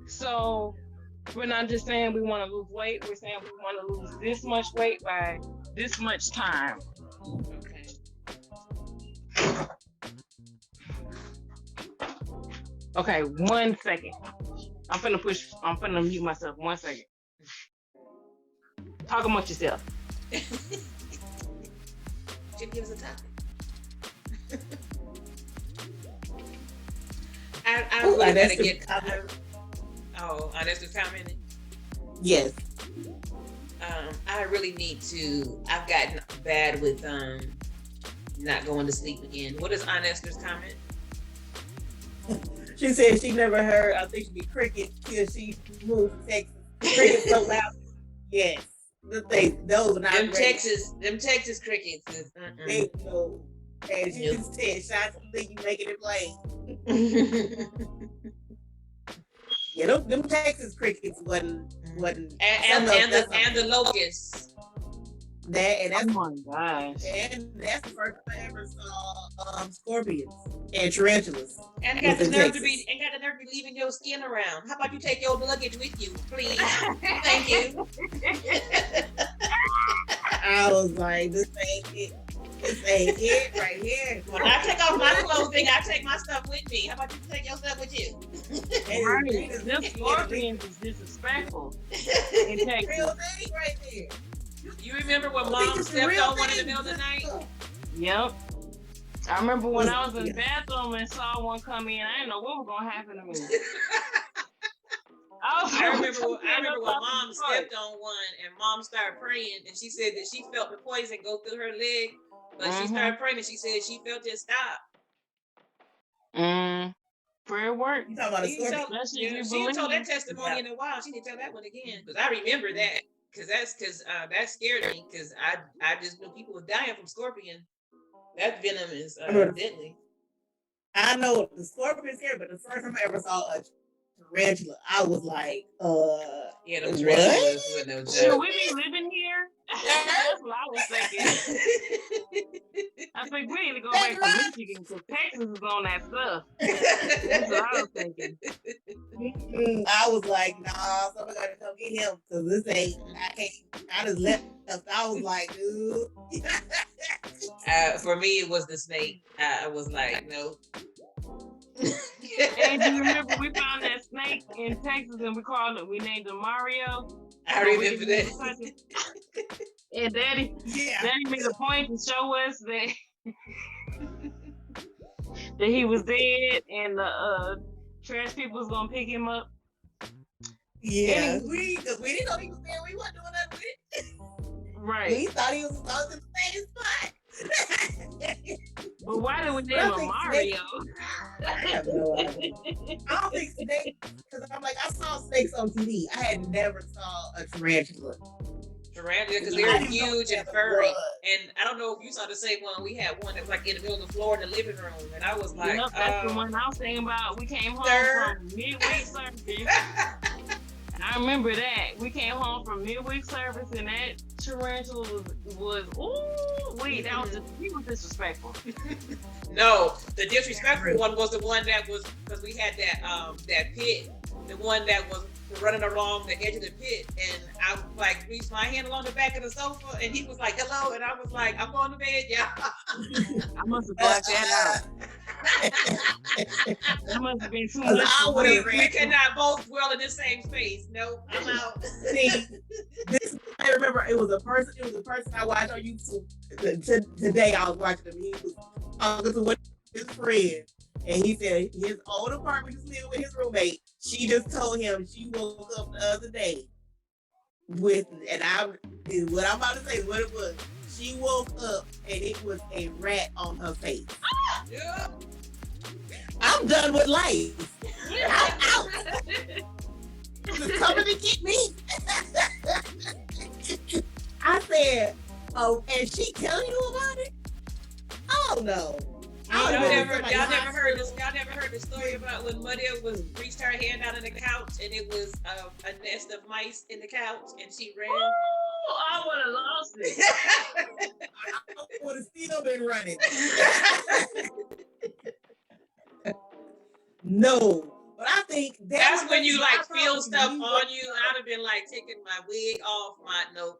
So we're not just saying we want to lose weight, we're saying we want to lose this much weight by this much time. Okay. Okay, 1 second. I'm finna mute myself. 1 second. Talk amongst yourself. Should give us a topic. I really gotta get. That's just commenting. Yes. I really need to. I've gotten bad with not going to sleep again. What is Aunt Esther's comment? She said she never heard, I think it'd be cricket till she moved to Texas. Cricket's so loud. Yes. Those are not them Texas crickets is they know. And she just said, shots from you making it play. Yeah, them Texas crickets wasn't and the locusts. That's, oh my gosh. And that's the first time I ever saw scorpions and tarantulas. And got the nerve to be leaving your skin around. How about you take your luggage with you, please? Thank you. I was like, this ain't it. Say it right here. When I take off my clothing, I take my stuff with me. How about you take your stuff with you? Right. Them scorpions is disrespectful in Real Texas. thing right there. You remember when Mom stepped on one in the middle of the night? Yep. I remember when I was in the bathroom and saw one come in, I didn't know what was gonna happen to me. I remember when Mom stepped on one and Mom started praying, and she said that she felt the poison go through her leg, but she started praying and she said she felt it stop. Prayer work. You talking about a scorpion? She didn't tell that testimony in a while. She didn't tell that one again because I remember that because that scared me because I just knew people were dying from scorpion. That venom is deadly. I know the scorpion scared, but the first time I ever saw a tarantula, I was like, yeah, the tarantulas with no joke. Should we be living here? That's what I was thinking. I think we need to go back to Michigan because Texas is on that stuff. That's what I was thinking. I was like, nah, somebody gotta come get him because this ain't, I can't, I just left. I was like, dude. For me, it was the snake. I was like, no. And do you remember we found that snake in Texas and we named him Mario? I remember that. And Daddy made a point to show us that that he was dead and the trash people was gonna pick him up. Yeah, we didn't know he was there. We weren't doing that with it. Right. We thought he was in the same spot. But why did we name him Mario? I have no idea. I don't think snakes, because I'm like, I saw snakes on TV. I had never saw a tarantula. Tarantula, because they're huge and furry. And I don't know if you saw the same one. We had one that was like in the middle of the floor in the living room. And I was like, that's the one I was thinking about. We came home from midweek service. I remember that. We came home from midweek service and that tarantula was he was disrespectful. No, the disrespectful one was the one that was, because we had that pit, the one that was running along the edge of the pit, and I like reached my hand along the back of the sofa, and he was like, hello, and I was like, I'm going to bed, y'all. I must have blacked that out. That must have been too much. We cannot both dwell in the same space. Nope, I'm out. See, I remember it was a person I watched on YouTube. Today I was watching him. He was talking to his friend, and he said his old apartment is living with his roommate. She just told him she woke up the other day with, what I'm about to say is what it was. She woke up and it was a rat on her face. Yeah. I'm done with life. I'm out. It's coming to get me. I said, oh, and she telling you about it? Oh no. Y'all never heard the story about when Muddy reached her hand out of the couch and it was a nest of mice in the couch and she ran. Oh, I would have lost it. I would have still been running. No. But I think that's when you like feel stuff on you. I'd have been like taking my wig off.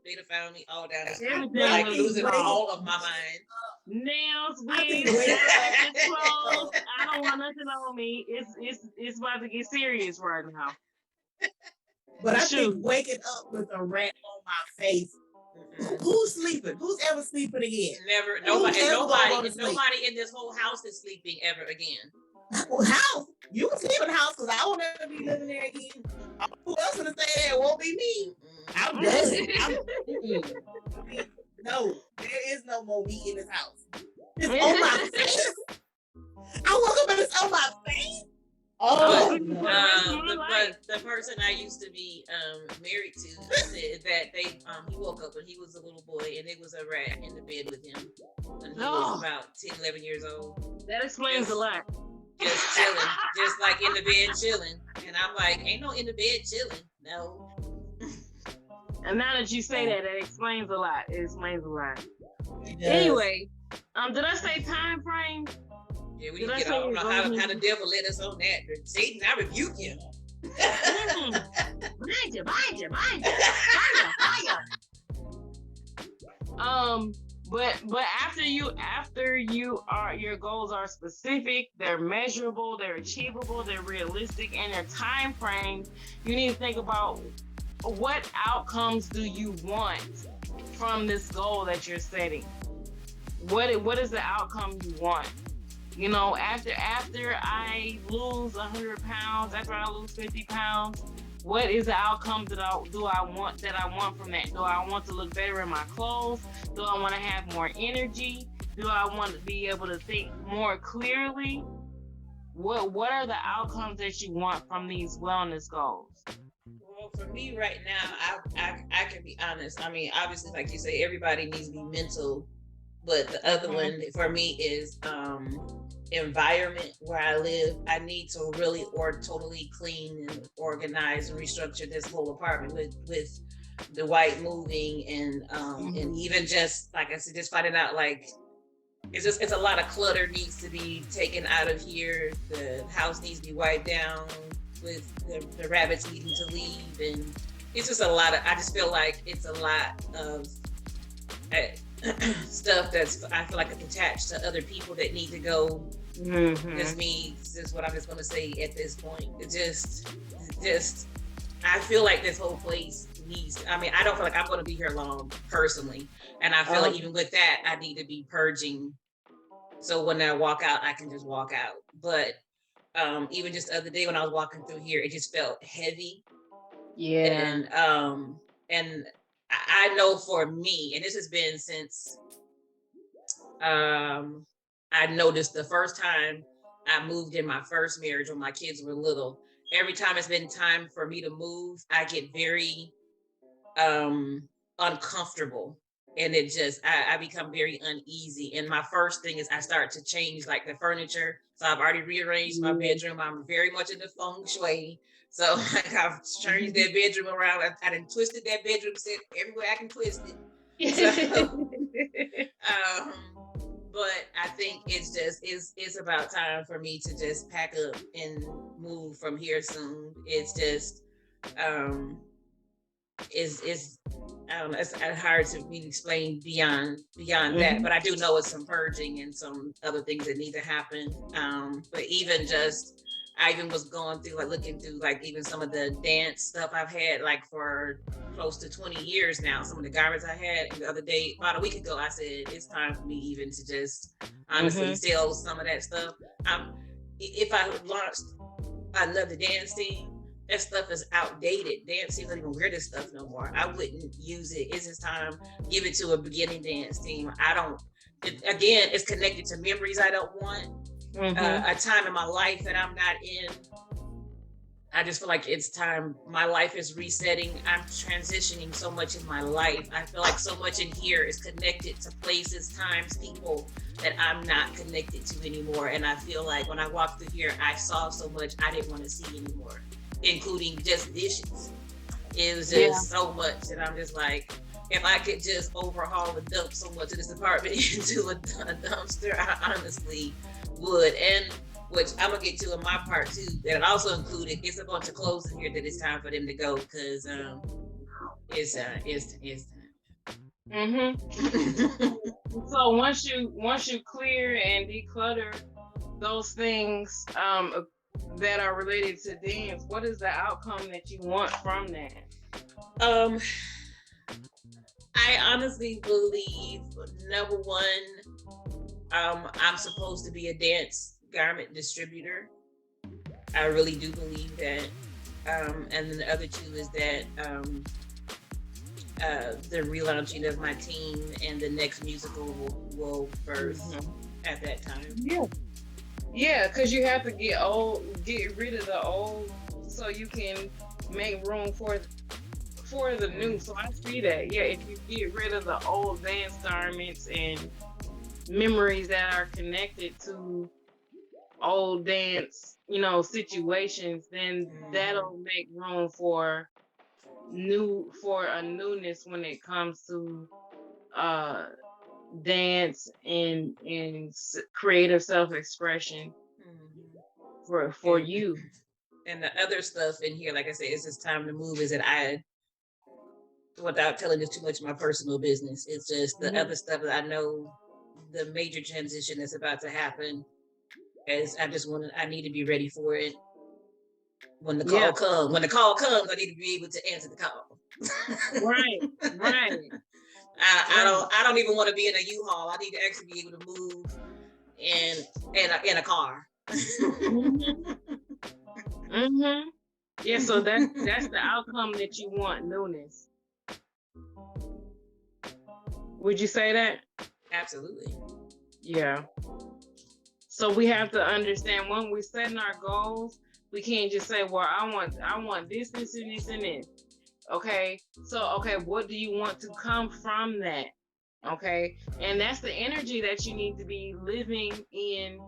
They'd have found me all down the street, like losing all of my mind. Nails, wigs, clothes. I don't want nothing on me. It's about to get serious right now. But I think waking up with a rat on my face. Who's sleeping? Who's ever sleeping again? Never. Nobody in this whole house is sleeping ever again. House? You can sleep in the house because I will never be living there again. Who else gonna stay there? It won't be me. I'm done. No, there is no more meat in this house. It's on my face. I woke up and it's on my face. Oh, but the person I used to be married to said that he woke up when he was a little boy and there was a rat in the bed with him when he was about 10, 11 years old. That explains a lot. Just chilling, just like in the bed chilling. And I'm like, ain't no in the bed chilling. No. And now that you say that, it explains a lot. It explains a lot. Anyway, did I say time frame? Yeah, we didn't get on how the devil led us on that. Satan, I rebuke you. Mind you. But after your goals are specific, they're measurable, they're achievable, they're realistic, and they're time framed, you need to think about what outcomes do you want from this goal that you're setting. What is the outcome you want? You know, after I lose 100 pounds, after I lose 50 pounds, what is the outcome that I want from that? Do I want to look better in my clothes? Do I want to have more energy? Do I want to be able to think more clearly? What are the outcomes that you want from these wellness goals? Well, for me right now, I can be honest. I mean, obviously, like you say, everybody needs to be mental, but the other one for me is environment where I live. I need to really or totally clean and organize and restructure this whole apartment with the white moving and even just like I said, just finding out like it's a lot of clutter needs to be taken out of here. The house needs to be wiped down with the rabbits needing to leave, and it's just a lot of. I just feel like it's a lot of stuff that's I feel like it's attached to other people that need to go. That's me. This is what I'm just going to say at this point. It just I feel like this whole place needs. I mean, I don't feel like I'm going to be here long personally, and I feel like even with that, I need to be purging. So when I walk out, I can just walk out. But even just the other day when I was walking through here, it just felt heavy. Yeah. And I know for me, and this has been since I noticed the first time I moved in my first marriage when my kids were little. Every time it's been time for me to move, I get very uncomfortable. And it just I become very uneasy. And my first thing is I start to change like the furniture. So I've already rearranged my bedroom. I'm very much into feng shui. So like I've changed that bedroom around. I done twisted that bedroom set everywhere I can twist it. So but I think it's about time for me to just pack up and move from here soon. It's just is I don't know, it's hard to really explain beyond that, but I do know it's some purging and some other things that need to happen. But even just I even was going through like looking through like even some of the dance stuff I've had like for close to 20 years now, some of the garments I had. And the other day, about a week ago, I said it's time for me even to just honestly sell some of that stuff. If I launched another dance team, that stuff is outdated. Dance teams don't even wear this stuff no more. I wouldn't use it. It's just time. Give it to a beginning dance team. I don't. Again, it's connected to memories I don't want. A time in my life that I'm not in. I just feel like it's time. My life is resetting. I'm transitioning so much in my life. I feel like so much in here is connected to places, times, people that I'm not connected to anymore. And I feel like when I walked through here, I saw so much I didn't want to see anymore, including just dishes. It was just so much that I'm just like, if I could just overhaul and dump so much of this apartment into a dumpster, I honestly would. And which I'm gonna get to in my part too, that also included it's a bunch of clothes in here that it's time for them to go because it's time. So once you clear and declutter those things that are related to dance, what is the outcome that you want from that? I honestly believe number one, I'm supposed to be a dance garment distributor. I really do believe that. And then the other two is that the relaunching of my team and the next musical will birth at that time. Yeah, because you have to get rid of the old so you can make room for the new. So I see that. Yeah, if you get rid of the old dance garments and memories that are connected to old dance, situations, then that'll make room for a newness when it comes to dance and creative self-expression for you. And the other stuff in here, like I said, it's just time to move. Is that without telling you too much of my personal business. It's just the Mhm. other stuff that I know, the major transition that's about to happen. As I need to be ready for it when the Yeah. call comes. When the call comes, I need to be able to answer the call. Right. Right. I don't even want to be in a U-Haul. I need to actually be able to move in a car. Mhm. Mhm. Yeah. So that's the outcome that you want. Newness. Would you say that? Absolutely. Yeah. So we have to understand when we're setting our goals, we can't just say, "Well, I want this, this, and this, and this." Okay. So, okay, what do you want to come from that? Okay. And that's the energy that you need to be living in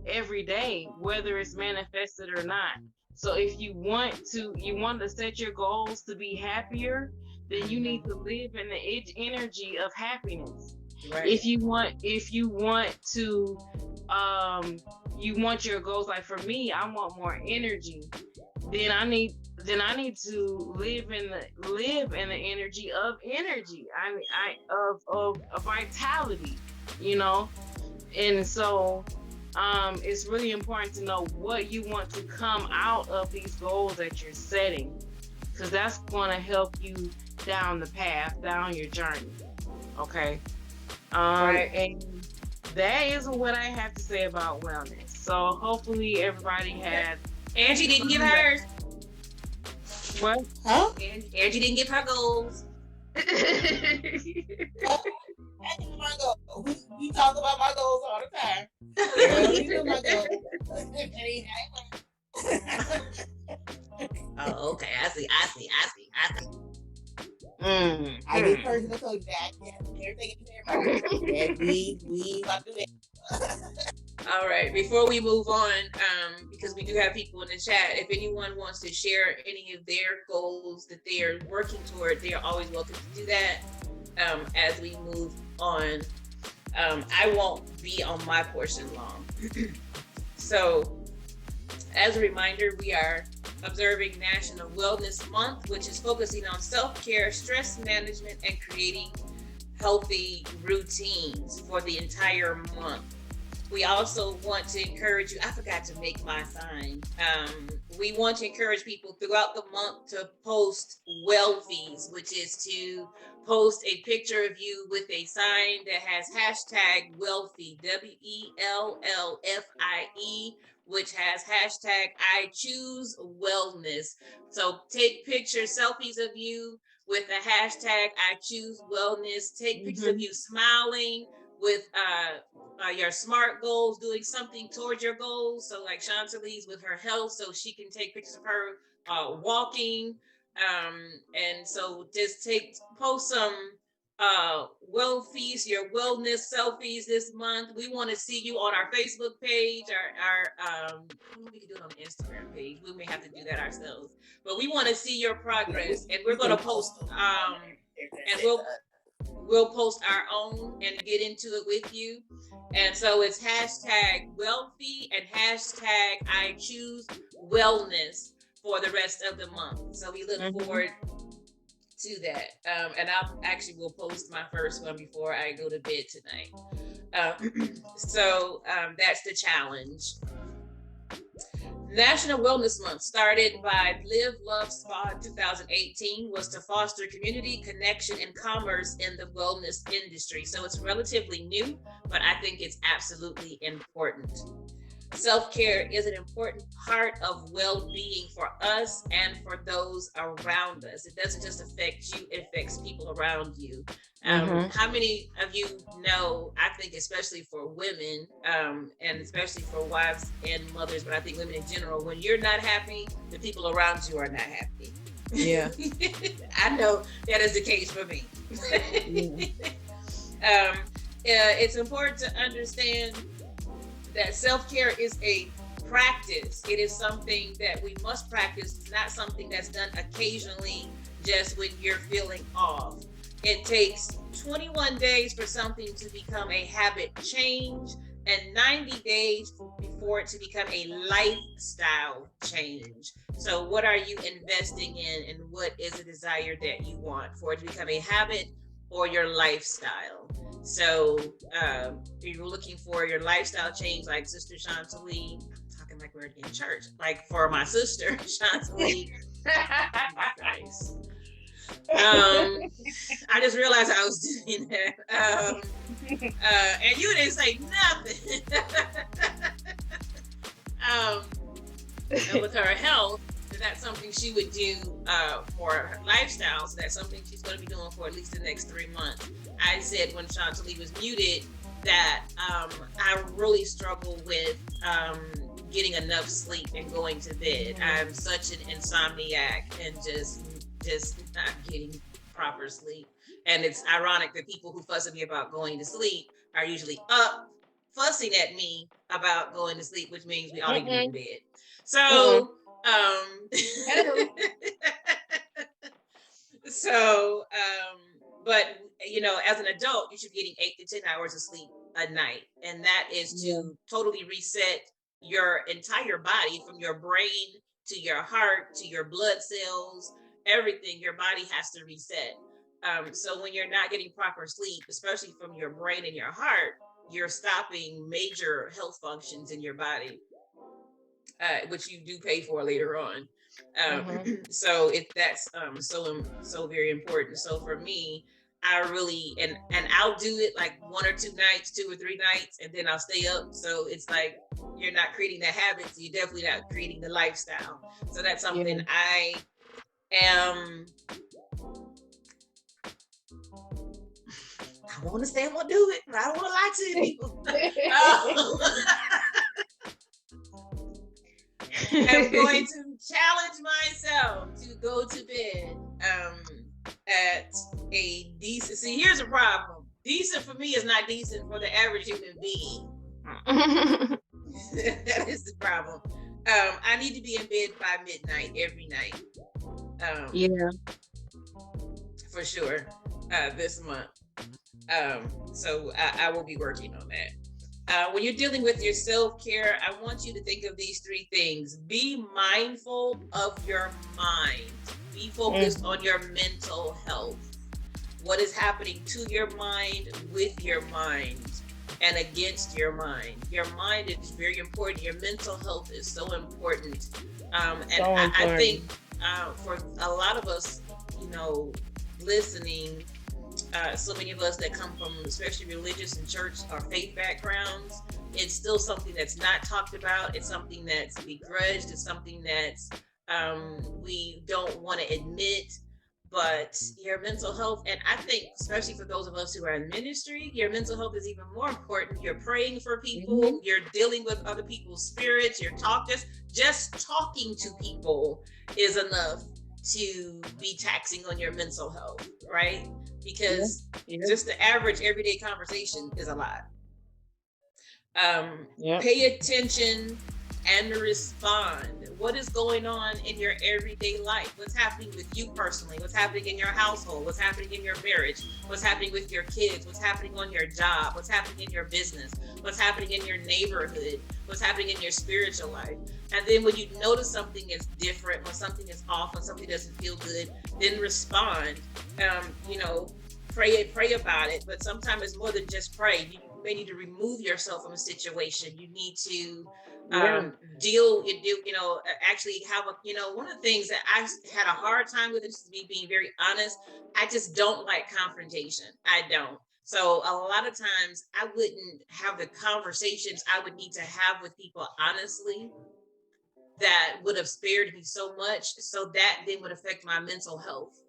every day, whether it's manifested or not. So if you want to set your goals to be happier, then you need to live in the energy of happiness. Right. If you want to you want your goals, like for me, I want more energy, then I need to live in the energy of energy. Of vitality, you know. And so it's really important to know what you want to come out of these goals that you're setting, because that's going to help you down the path, down your journey. Okay. Right. And that is what I have to say about wellness. So hopefully everybody had. Angie didn't give hers. What? Huh? Angie didn't give her goals. My goal. We talk about my goals all the time. You know my goals. Oh, okay. I see. I get personal so that everything is there. We about to do that. All right. Before we move on, because we do have people in the chat, if anyone wants to share any of their goals that they are working toward, they are always welcome to do that. As we move on, I won't be on my portion long. So, as a reminder, we are observing National Wellness Month, which is focusing on self-care, stress management, and creating healthy routines for the entire month. We also want to encourage you. I forgot to make my sign. We want to encourage people throughout the month to post Wellbeing, which is to post a picture of you with a sign that has hashtag Wellfie, WELLFIE, which has hashtag I choose wellness. So take pictures, selfies of you with the hashtag I choose wellness. Take pictures of you smiling with your SMART goals, doing something towards your goals. So like Chantalise with her health, so she can take pictures of her walking. And so just post some feast, your wellness selfies this month. We want to see you on our Facebook page, our we can do it on the Instagram page. We may have to do that ourselves, but we want to see your progress, and we're going to post and we'll post our own and get into it with you. And so it's hashtag Wealthy and hashtag I choose wellness for the rest of the month. So we look forward to that. And I'll actually will post my first one before I go to bed tonight. So that's the challenge. National Wellness Month, started by Live Love Spa in 2018, was to foster community, connection, and commerce in the wellness industry. So it's relatively new, but I think it's absolutely important. Self-care is an important part of well-being for us and for those around us. It doesn't just affect you, it affects people around you. How many of you know, I think especially for women, and especially for wives and mothers, but I think women in general, when you're not happy, the people around you are not happy. Yeah. I know that is the case for me. It's important to understand that self-care is a practice. It is something that we must practice. It's not something that's done occasionally just when you're feeling off. It takes 21 days for something to become a habit change and 90 days for it to become a lifestyle change. So what are you investing in, and what is a desire that you want for it to become a habit or your lifestyle? So if you're looking for your lifestyle change, like Sister Chantalee, talking like we're in church, like for my sister Chantalee, Christ. I just realized I was doing that. And you didn't say nothing. And with her health, that's something she would do for her lifestyle. So that's something she's going to be doing for at least the next 3 months. I said when Chantalee was muted that I really struggle with getting enough sleep and going to bed. I'm such an insomniac and just not getting proper sleep. And it's ironic that people who fuss at me about going to sleep are usually up fussing at me about going to sleep, which means we all need to be in bed. So, but you know, as an adult, you should be getting 8 to 10 hours of sleep a night, and that is to totally reset your entire body, from your brain to your heart to your blood cells, everything. Your body has to reset. So when you're not getting proper sleep, especially from your brain and your heart, you're stopping major health functions in your body, which you do pay for later on. So that's so very important. So for me, I really and I'll do it like 1 or 2 nights, 2 or 3 nights, and then I'll stay up. So it's like you're not creating the habits, you're definitely not creating the lifestyle. So that's something I am. I want to say I'm gonna do it, but I don't want to lie to people. I'm going to challenge myself to go to bed at a decent. See, here's a problem. Decent for me is not decent for the average human being. That is the problem. I need to be in bed by midnight every night. For sure. This month. So I will be working on that. When you're dealing with your self-care, I want you to think of these 3 things. Be mindful of your mind. Be focused on your mental health. What is happening to your mind, with your mind, and against your mind. Your mind is very important. Your mental health is so important. I think for a lot of us, you know, listening, so many of us that come from especially religious and church or faith backgrounds, it's still something that's not talked about. It's something that's begrudged. It's something that's we don't want to admit. But your mental health, and I think especially for those of us who are in ministry, your mental health is even more important. You're praying for people, you're dealing with other people's spirits, you're just talking to people is enough to be taxing on your mental health, right? Because just the average everyday conversation is a lot. Pay attention and respond. What is going on in your everyday life? What's happening with you personally? What's happening in your household? What's happening in your marriage? What's happening with your kids? What's happening on your job? What's happening in your business? What's happening in your neighborhood? What's happening in your spiritual life? And then when you notice something is different, when something is off, when something doesn't feel good, then respond. You know, pray about it. But sometimes it's more than just pray. You may need to remove yourself from a situation. You need to actually have one of the things that I had a hard time with, is me being very honest. I just don't like confrontation. I don't. So a lot of times I wouldn't have the conversations I would need to have with people honestly, that would have spared me so much. So that then would affect my mental health,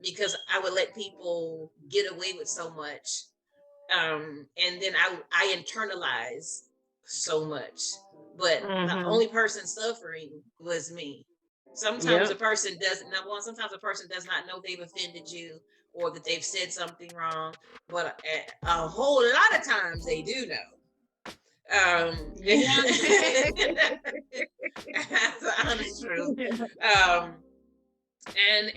because I would let people get away with so much. And then I internalize so much. But the only person suffering was me. Sometimes a person doesn't. Number one, sometimes a person does not know they've offended you or that they've said something wrong. But a whole lot of times they do know. That's the honest truth.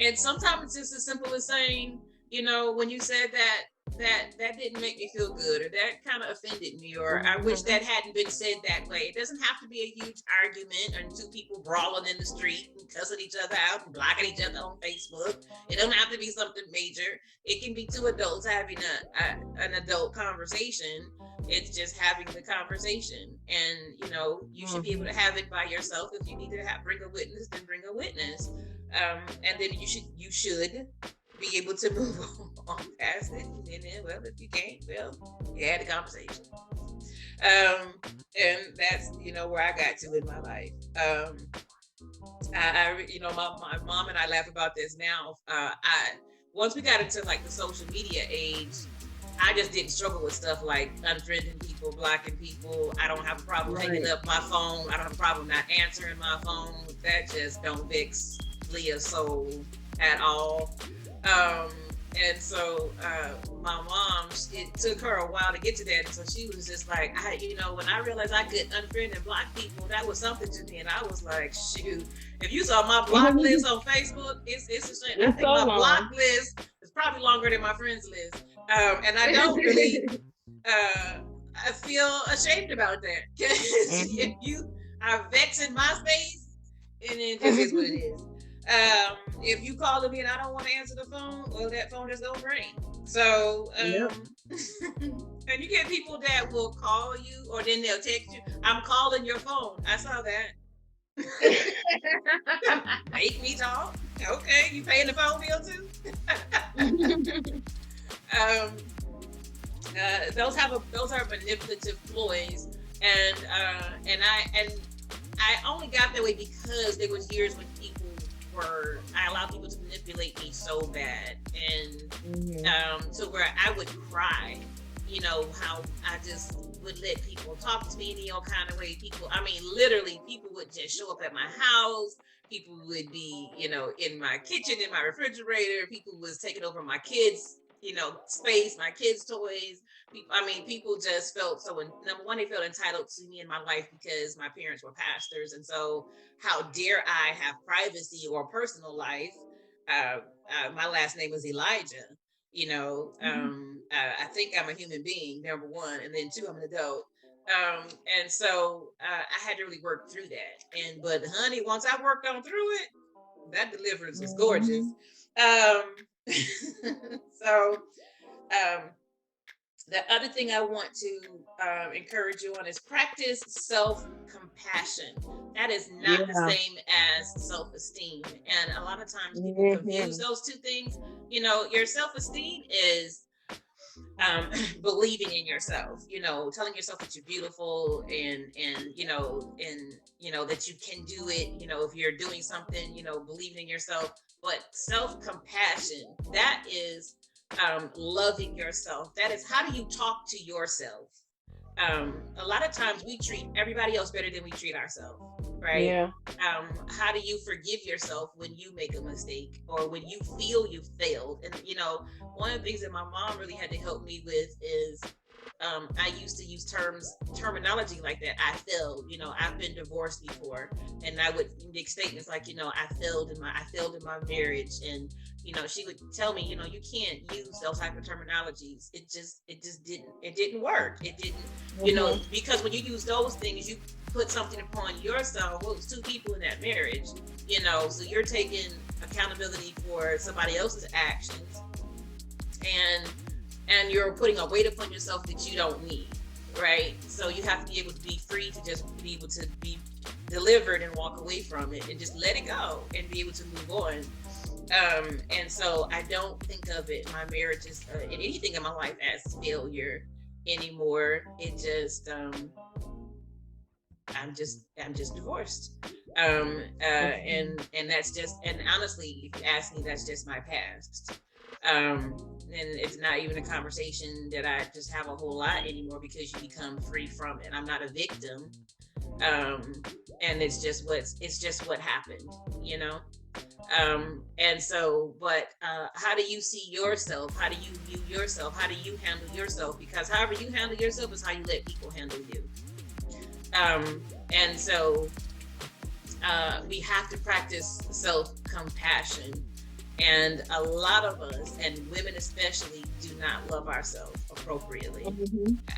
And sometimes it's just as simple as saying, when you said that, that didn't make me feel good, or that kind of offended me, or I wish that hadn't been said that way. It doesn't have to be a huge argument and two people brawling in the street and cussing each other out and blocking each other on Facebook. It don't have to be something major. It can be two adults having an adult conversation. It's just having the conversation, and you should be able to have it by yourself. If you need to bring a witness, then bring a witness, and then you should be able to move on past it. And then, well, if you can't, well, you had a conversation. And that's where I got to in my life. My mom and I laugh about this now. Once we got into like the social media age, I just didn't struggle with stuff like unfriending people, blocking people. I don't have a problem hanging up my phone. I don't have a problem not answering my phone. That just don't vex Leah's soul at all. And so my mom, it took her a while to get to that. And so she was just like, when I realized I could unfriend and block people, that was something to me. And I was like, shoot, if you saw my block list on Facebook, it's a shame. I think my block list is probably longer than my friends list. And I don't really, I feel ashamed about that. Because if you are vexing my space, and it just is what it is. If you call me and I don't want to answer the phone, well, that phone just don't ring. So, and you get people that will call you, or then they'll text you, I'm calling your phone. I saw that. Make me talk. Okay, you paying the phone bill too? Those are manipulative ploys, and I only got that way because there was years when I allowed people to manipulate me so bad, and to where I would cry, how I just would let people talk to me in all kind of way. Literally, people would just show up at my house. People would be, in my kitchen, in my refrigerator. People was taking over my kids' space, my kids' toys. People just felt so, number one, they felt entitled to me in my life because my parents were pastors. And so how dare I have privacy or personal life? My last name is Elijah. I think I'm a human being, number one. And then two, I'm an adult. And so I had to really work through that. But honey, once I worked on through it, that deliverance was gorgeous. The other thing I want to encourage you on is practice self-compassion. That is not the same as self-esteem. And a lot of times people confuse those two things. Your self-esteem is believing in yourself, telling yourself that you're beautiful and that you can do it, if you're doing something, believing in yourself. But self-compassion, that is loving yourself. That is, how do you talk to yourself? A lot of times we treat everybody else better than we treat ourselves, right? Yeah. How do you forgive yourself when you make a mistake or when you feel you failed? And one of the things that my mom really had to help me with is I used to use terminology like that. I failed, I've been divorced before, and I would make statements like, I failed in my marriage, and she would tell me, you can't use those type of terminologies. It didn't work. It didn't, because when you use those things, you put something upon yourself. Well, it's two people in that marriage, so you're taking accountability for somebody else's actions, and you're putting a weight upon yourself that you don't need, right? So you have to be able to be free to just be able to be delivered and walk away from it and just let it go and be able to move on. And so I don't think of it, my marriage is in anything in my life, as failure anymore. It just I'm just divorced. And that's just, and honestly, if you ask me, that's just my past. And it's not even a conversation that I just have a whole lot anymore, because you become free from it. I'm not a victim. And it's just what happened, and so, but how do you see yourself? How do you view yourself? How do you handle yourself? Because however you handle yourself is how you let people handle you. And so we have to practice self-compassion. And a lot of us, and women especially, do not love ourselves appropriately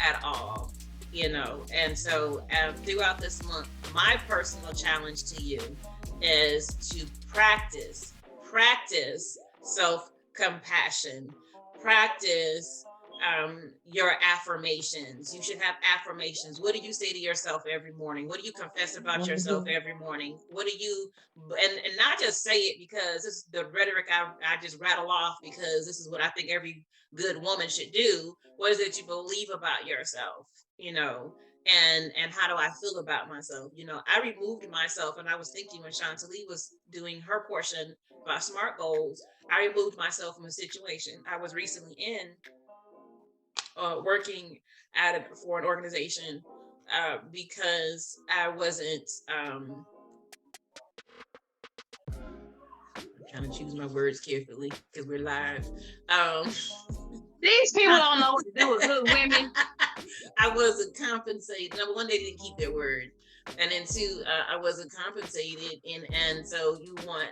at all, And so throughout this month, my personal challenge to you is to practice self-compassion, practice your affirmations. You should have affirmations. What do you say to yourself every morning? What do you confess about yourself every morning? What do you, and not just say it because this is the rhetoric I just rattle off because this is what I think every good woman should do. What is it you believe about yourself? And how do I feel about myself? I removed myself, and I was thinking when Chantalie was doing her portion about SMART goals, I removed myself from a situation I was recently in, working for an organization, because I wasn't. I'm trying to choose my words carefully because we're live. These people don't know what to do with good women. I wasn't compensated. Number one, they didn't keep their word, and then two, I wasn't compensated, and so you want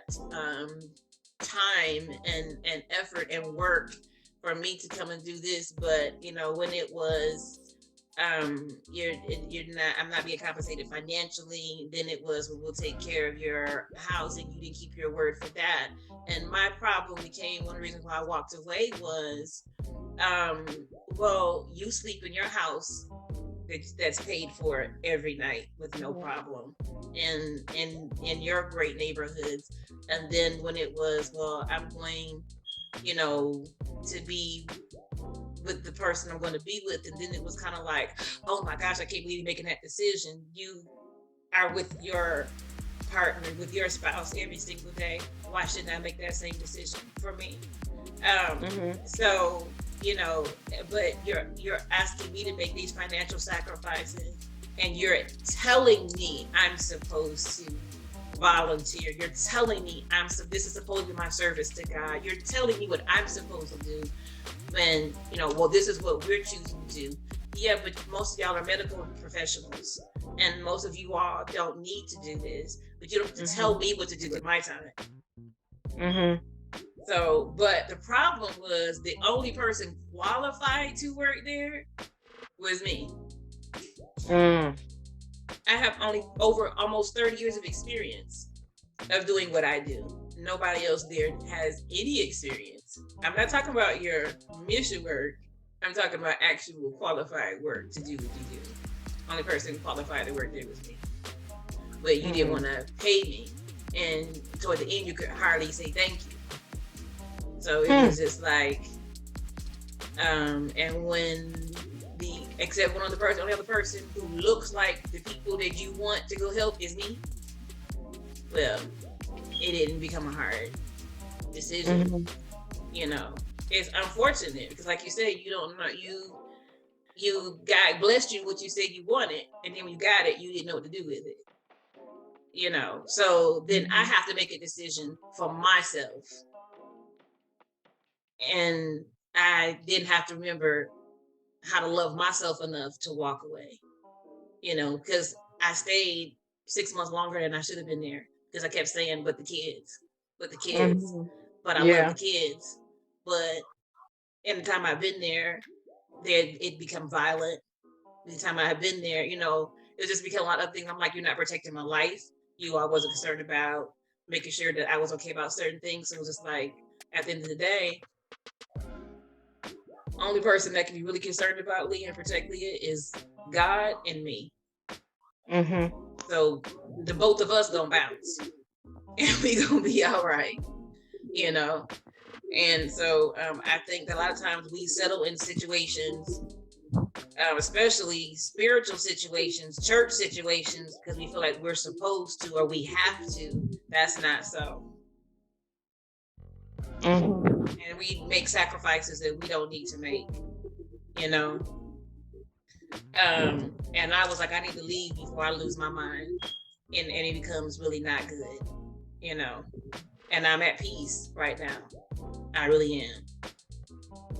time and effort and work for me to come and do this, but when it was you're not, I'm not being compensated financially, then it was, well, we'll take care of your housing. You didn't keep your word for that. And my problem became, one of the reasons why I walked away was, well, you sleep in your house that's paid for every night with no problem in your great neighborhoods. And then when it was, well, I'm going to be with the person I'm going to be with, and then it was kind of like, oh my gosh, I can't believe you're making that decision. You are with your partner, with your spouse every single day. Why shouldn't I make that same decision for me? So but you're asking me to make these financial sacrifices, and you're telling me I'm supposed to volunteer. You're telling me this is supposed to be my service to God. You're telling me what I'm supposed to do. When well, this is what we're choosing to do. Yeah, but most of y'all are medical professionals, and most of you all don't need to do this, but you don't have to tell me what to do with my time. So, but the problem was, the only person qualified to work there was me. I have only over almost 30 years of experience of doing what I do. Nobody else there has any experience. I'm not talking about your mission work. I'm talking about actual qualified work to do what you do. Only person qualified to work there was me. But you didn't want to pay me. And toward the end, you could hardly say thank you. So it was just like, and when except one other person, only other person who looks like the people that you want to go help is me. Well, it didn't become a hard decision. It's unfortunate because, like you said, you don't know, you God blessed you what you said you wanted, and then when you got it, you didn't know what to do with it. So then I have to make a decision for myself, and I didn't have to remember how to love myself enough to walk away. Because I stayed 6 months longer than I should have been there, because I kept saying, but the kids, but I love the kids. But in the time I've been there, it become violent. The time I've been there, it just became a lot of things. I'm like, you're not protecting my life. I wasn't concerned about making sure that I was okay about certain things. So it was just like, at the end of the day, only person that can be really concerned about Leah and protect Leah is God and me. So the both of us gonna bounce, and we gonna be all right, And so I think that a lot of times we settle in situations, especially spiritual situations, church situations, because we feel like we're supposed to or we have to. That's not so. And we make sacrifices that we don't need to make, and I was like, I need to leave before I lose my mind, and it becomes really not good, and I'm at peace right now. I really am.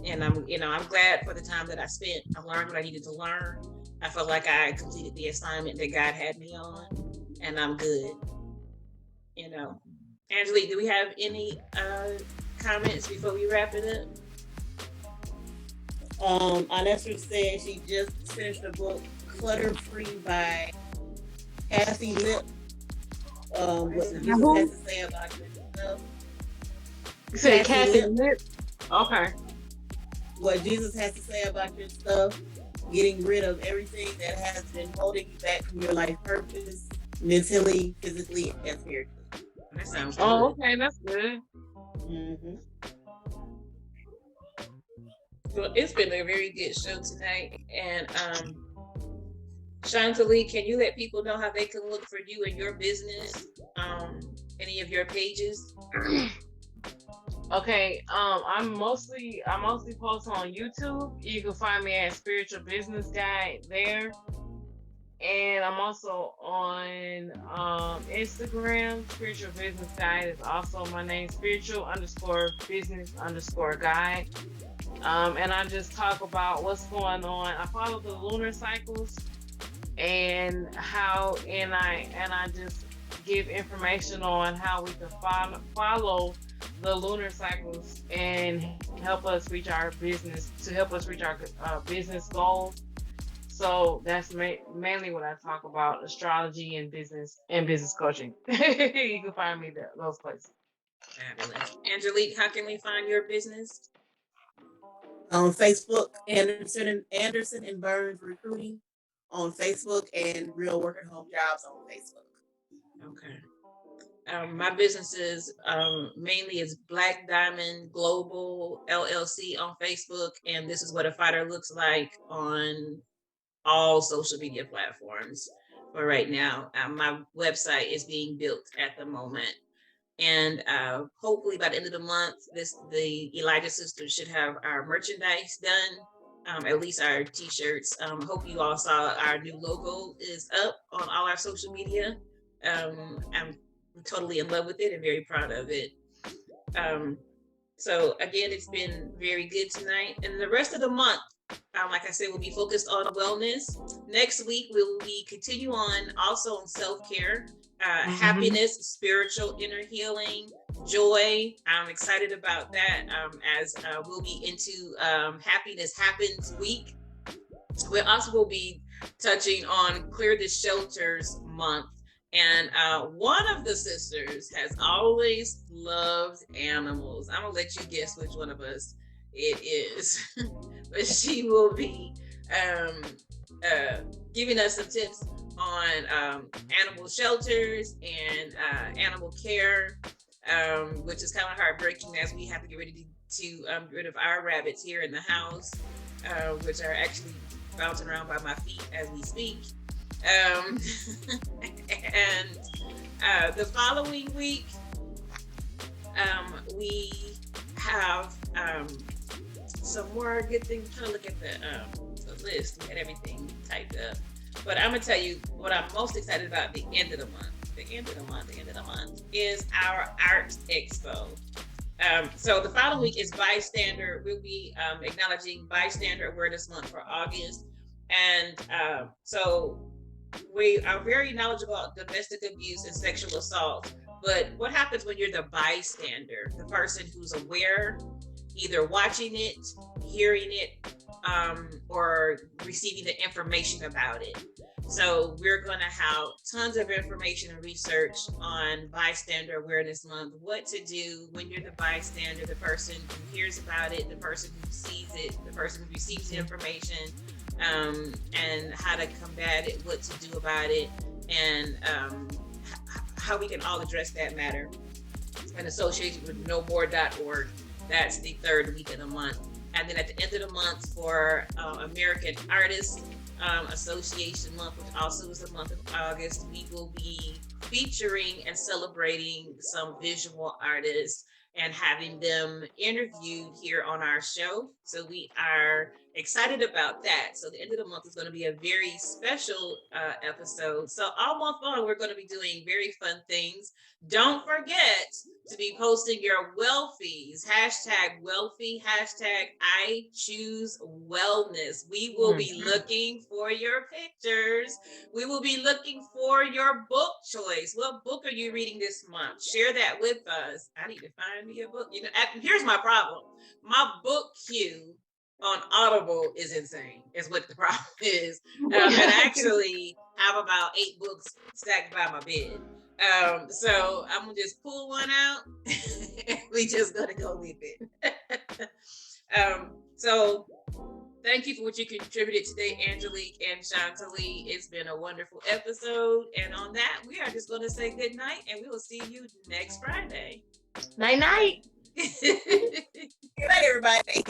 And I'm glad for the time that I spent. I learned what I needed to learn. I felt like I completed the assignment that God had me on, and I'm good, Angelique, do we have any comments before we wrap it up? Anessa said she just finished the book Clutter Free by Kathy Lip. What Jesus has to say about yourself. You said Kathy Kathy Lip? Okay. What Jesus has to say about your stuff, getting rid of everything that has been holding you back from your life purpose, mentally, physically, and spiritually. That sounds good. Oh, okay, that's good. Mm-hmm. Well, it's been a very good show tonight. And Chantalie, can you let people know how they can look for you and your business? Any of your pages? Okay, I mostly post on YouTube. You can find me at Spiritual Business Guide there. And I'm also on Instagram. Spiritual Business Guide is also my name. Spiritual_business_guide. And I just talk about what's going on. I follow the lunar cycles and I just give information on how we can follow the lunar cycles and help us reach our business business goals. So that's mainly what I talk about: astrology and business coaching. You can find me there, those places. Fabulous. Angelique, how can we find your business? On Facebook, Anderson and Burns Recruiting on Facebook, and Real Work at Home Jobs on Facebook. Okay. My businesses mainly is Black Diamond Global LLC on Facebook, and This Is What a Fighter Looks Like on all social media platforms. But right now, my website is being built at the moment, and hopefully by the end of the month, the Elijah Sisters should have our merchandise done. At least our t-shirts. Hope you all saw our new logo is up on all our social media. I'm totally in love with it and very proud of it. So again, it's been very good tonight. And the rest of the month, like I said, we'll be focused on wellness. Next week, we will continue on also on self-care, happiness, spiritual inner healing, joy. I'm excited about that as we'll be into Happiness Happens Week. We also will be touching on Clear the Shelters Month. And one of the sisters has always loved animals. I'm going to let you guess which one of us it is. But she will be giving us some tips on animal shelters and animal care, which is kind of heartbreaking as we have to get ready to get rid of our rabbits here in the house, which are actually bouncing around by my feet as we speak. And the following week, we have some more good things. I'm trying to look at the list. We had everything typed up. But I'm going to tell you what I'm most excited about the end of the month. The end of the month is our Art Expo. So the following week is Bystander. We'll be acknowledging Bystander Awareness Month for August. And so we are very knowledgeable about domestic abuse and sexual assault. But what happens when you're the bystander, the person who's aware, either watching it, hearing it, or receiving the information about it? So we're going to have tons of information and research on Bystander Awareness Month, what to do when you're the bystander, the person who hears about it, the person who sees it, the person who receives the information, and how to combat it, what to do about it, and how we can all address that matter. In association with nomore.org. That's the third week of the month. And then at the end of the month for American Artists Association Month, which also is the month of August, we will be featuring and celebrating some visual artists and having them interviewed here on our show. So we are excited about that. So the end of the month is going to be a very special episode. So all month long, we're going to be doing very fun things. Don't forget to be posting your Wellfies, hashtag Wellfie, hashtag I choose wellness. We will be looking for your pictures. We will be looking for your book choice. What book are you reading this month? Share that with us. I need to find me a book. You know, here's my problem. My book queue on Audible is insane, is what the problem is. And I actually have about 8 books stacked by my bed. So I'm gonna just pull one out. We just gonna go with it. So thank you for what you contributed today, Angelique and Chantalie. It's been a wonderful episode. And on that, we are just gonna say good night, and we will see you next Friday. Night night. Good night, everybody.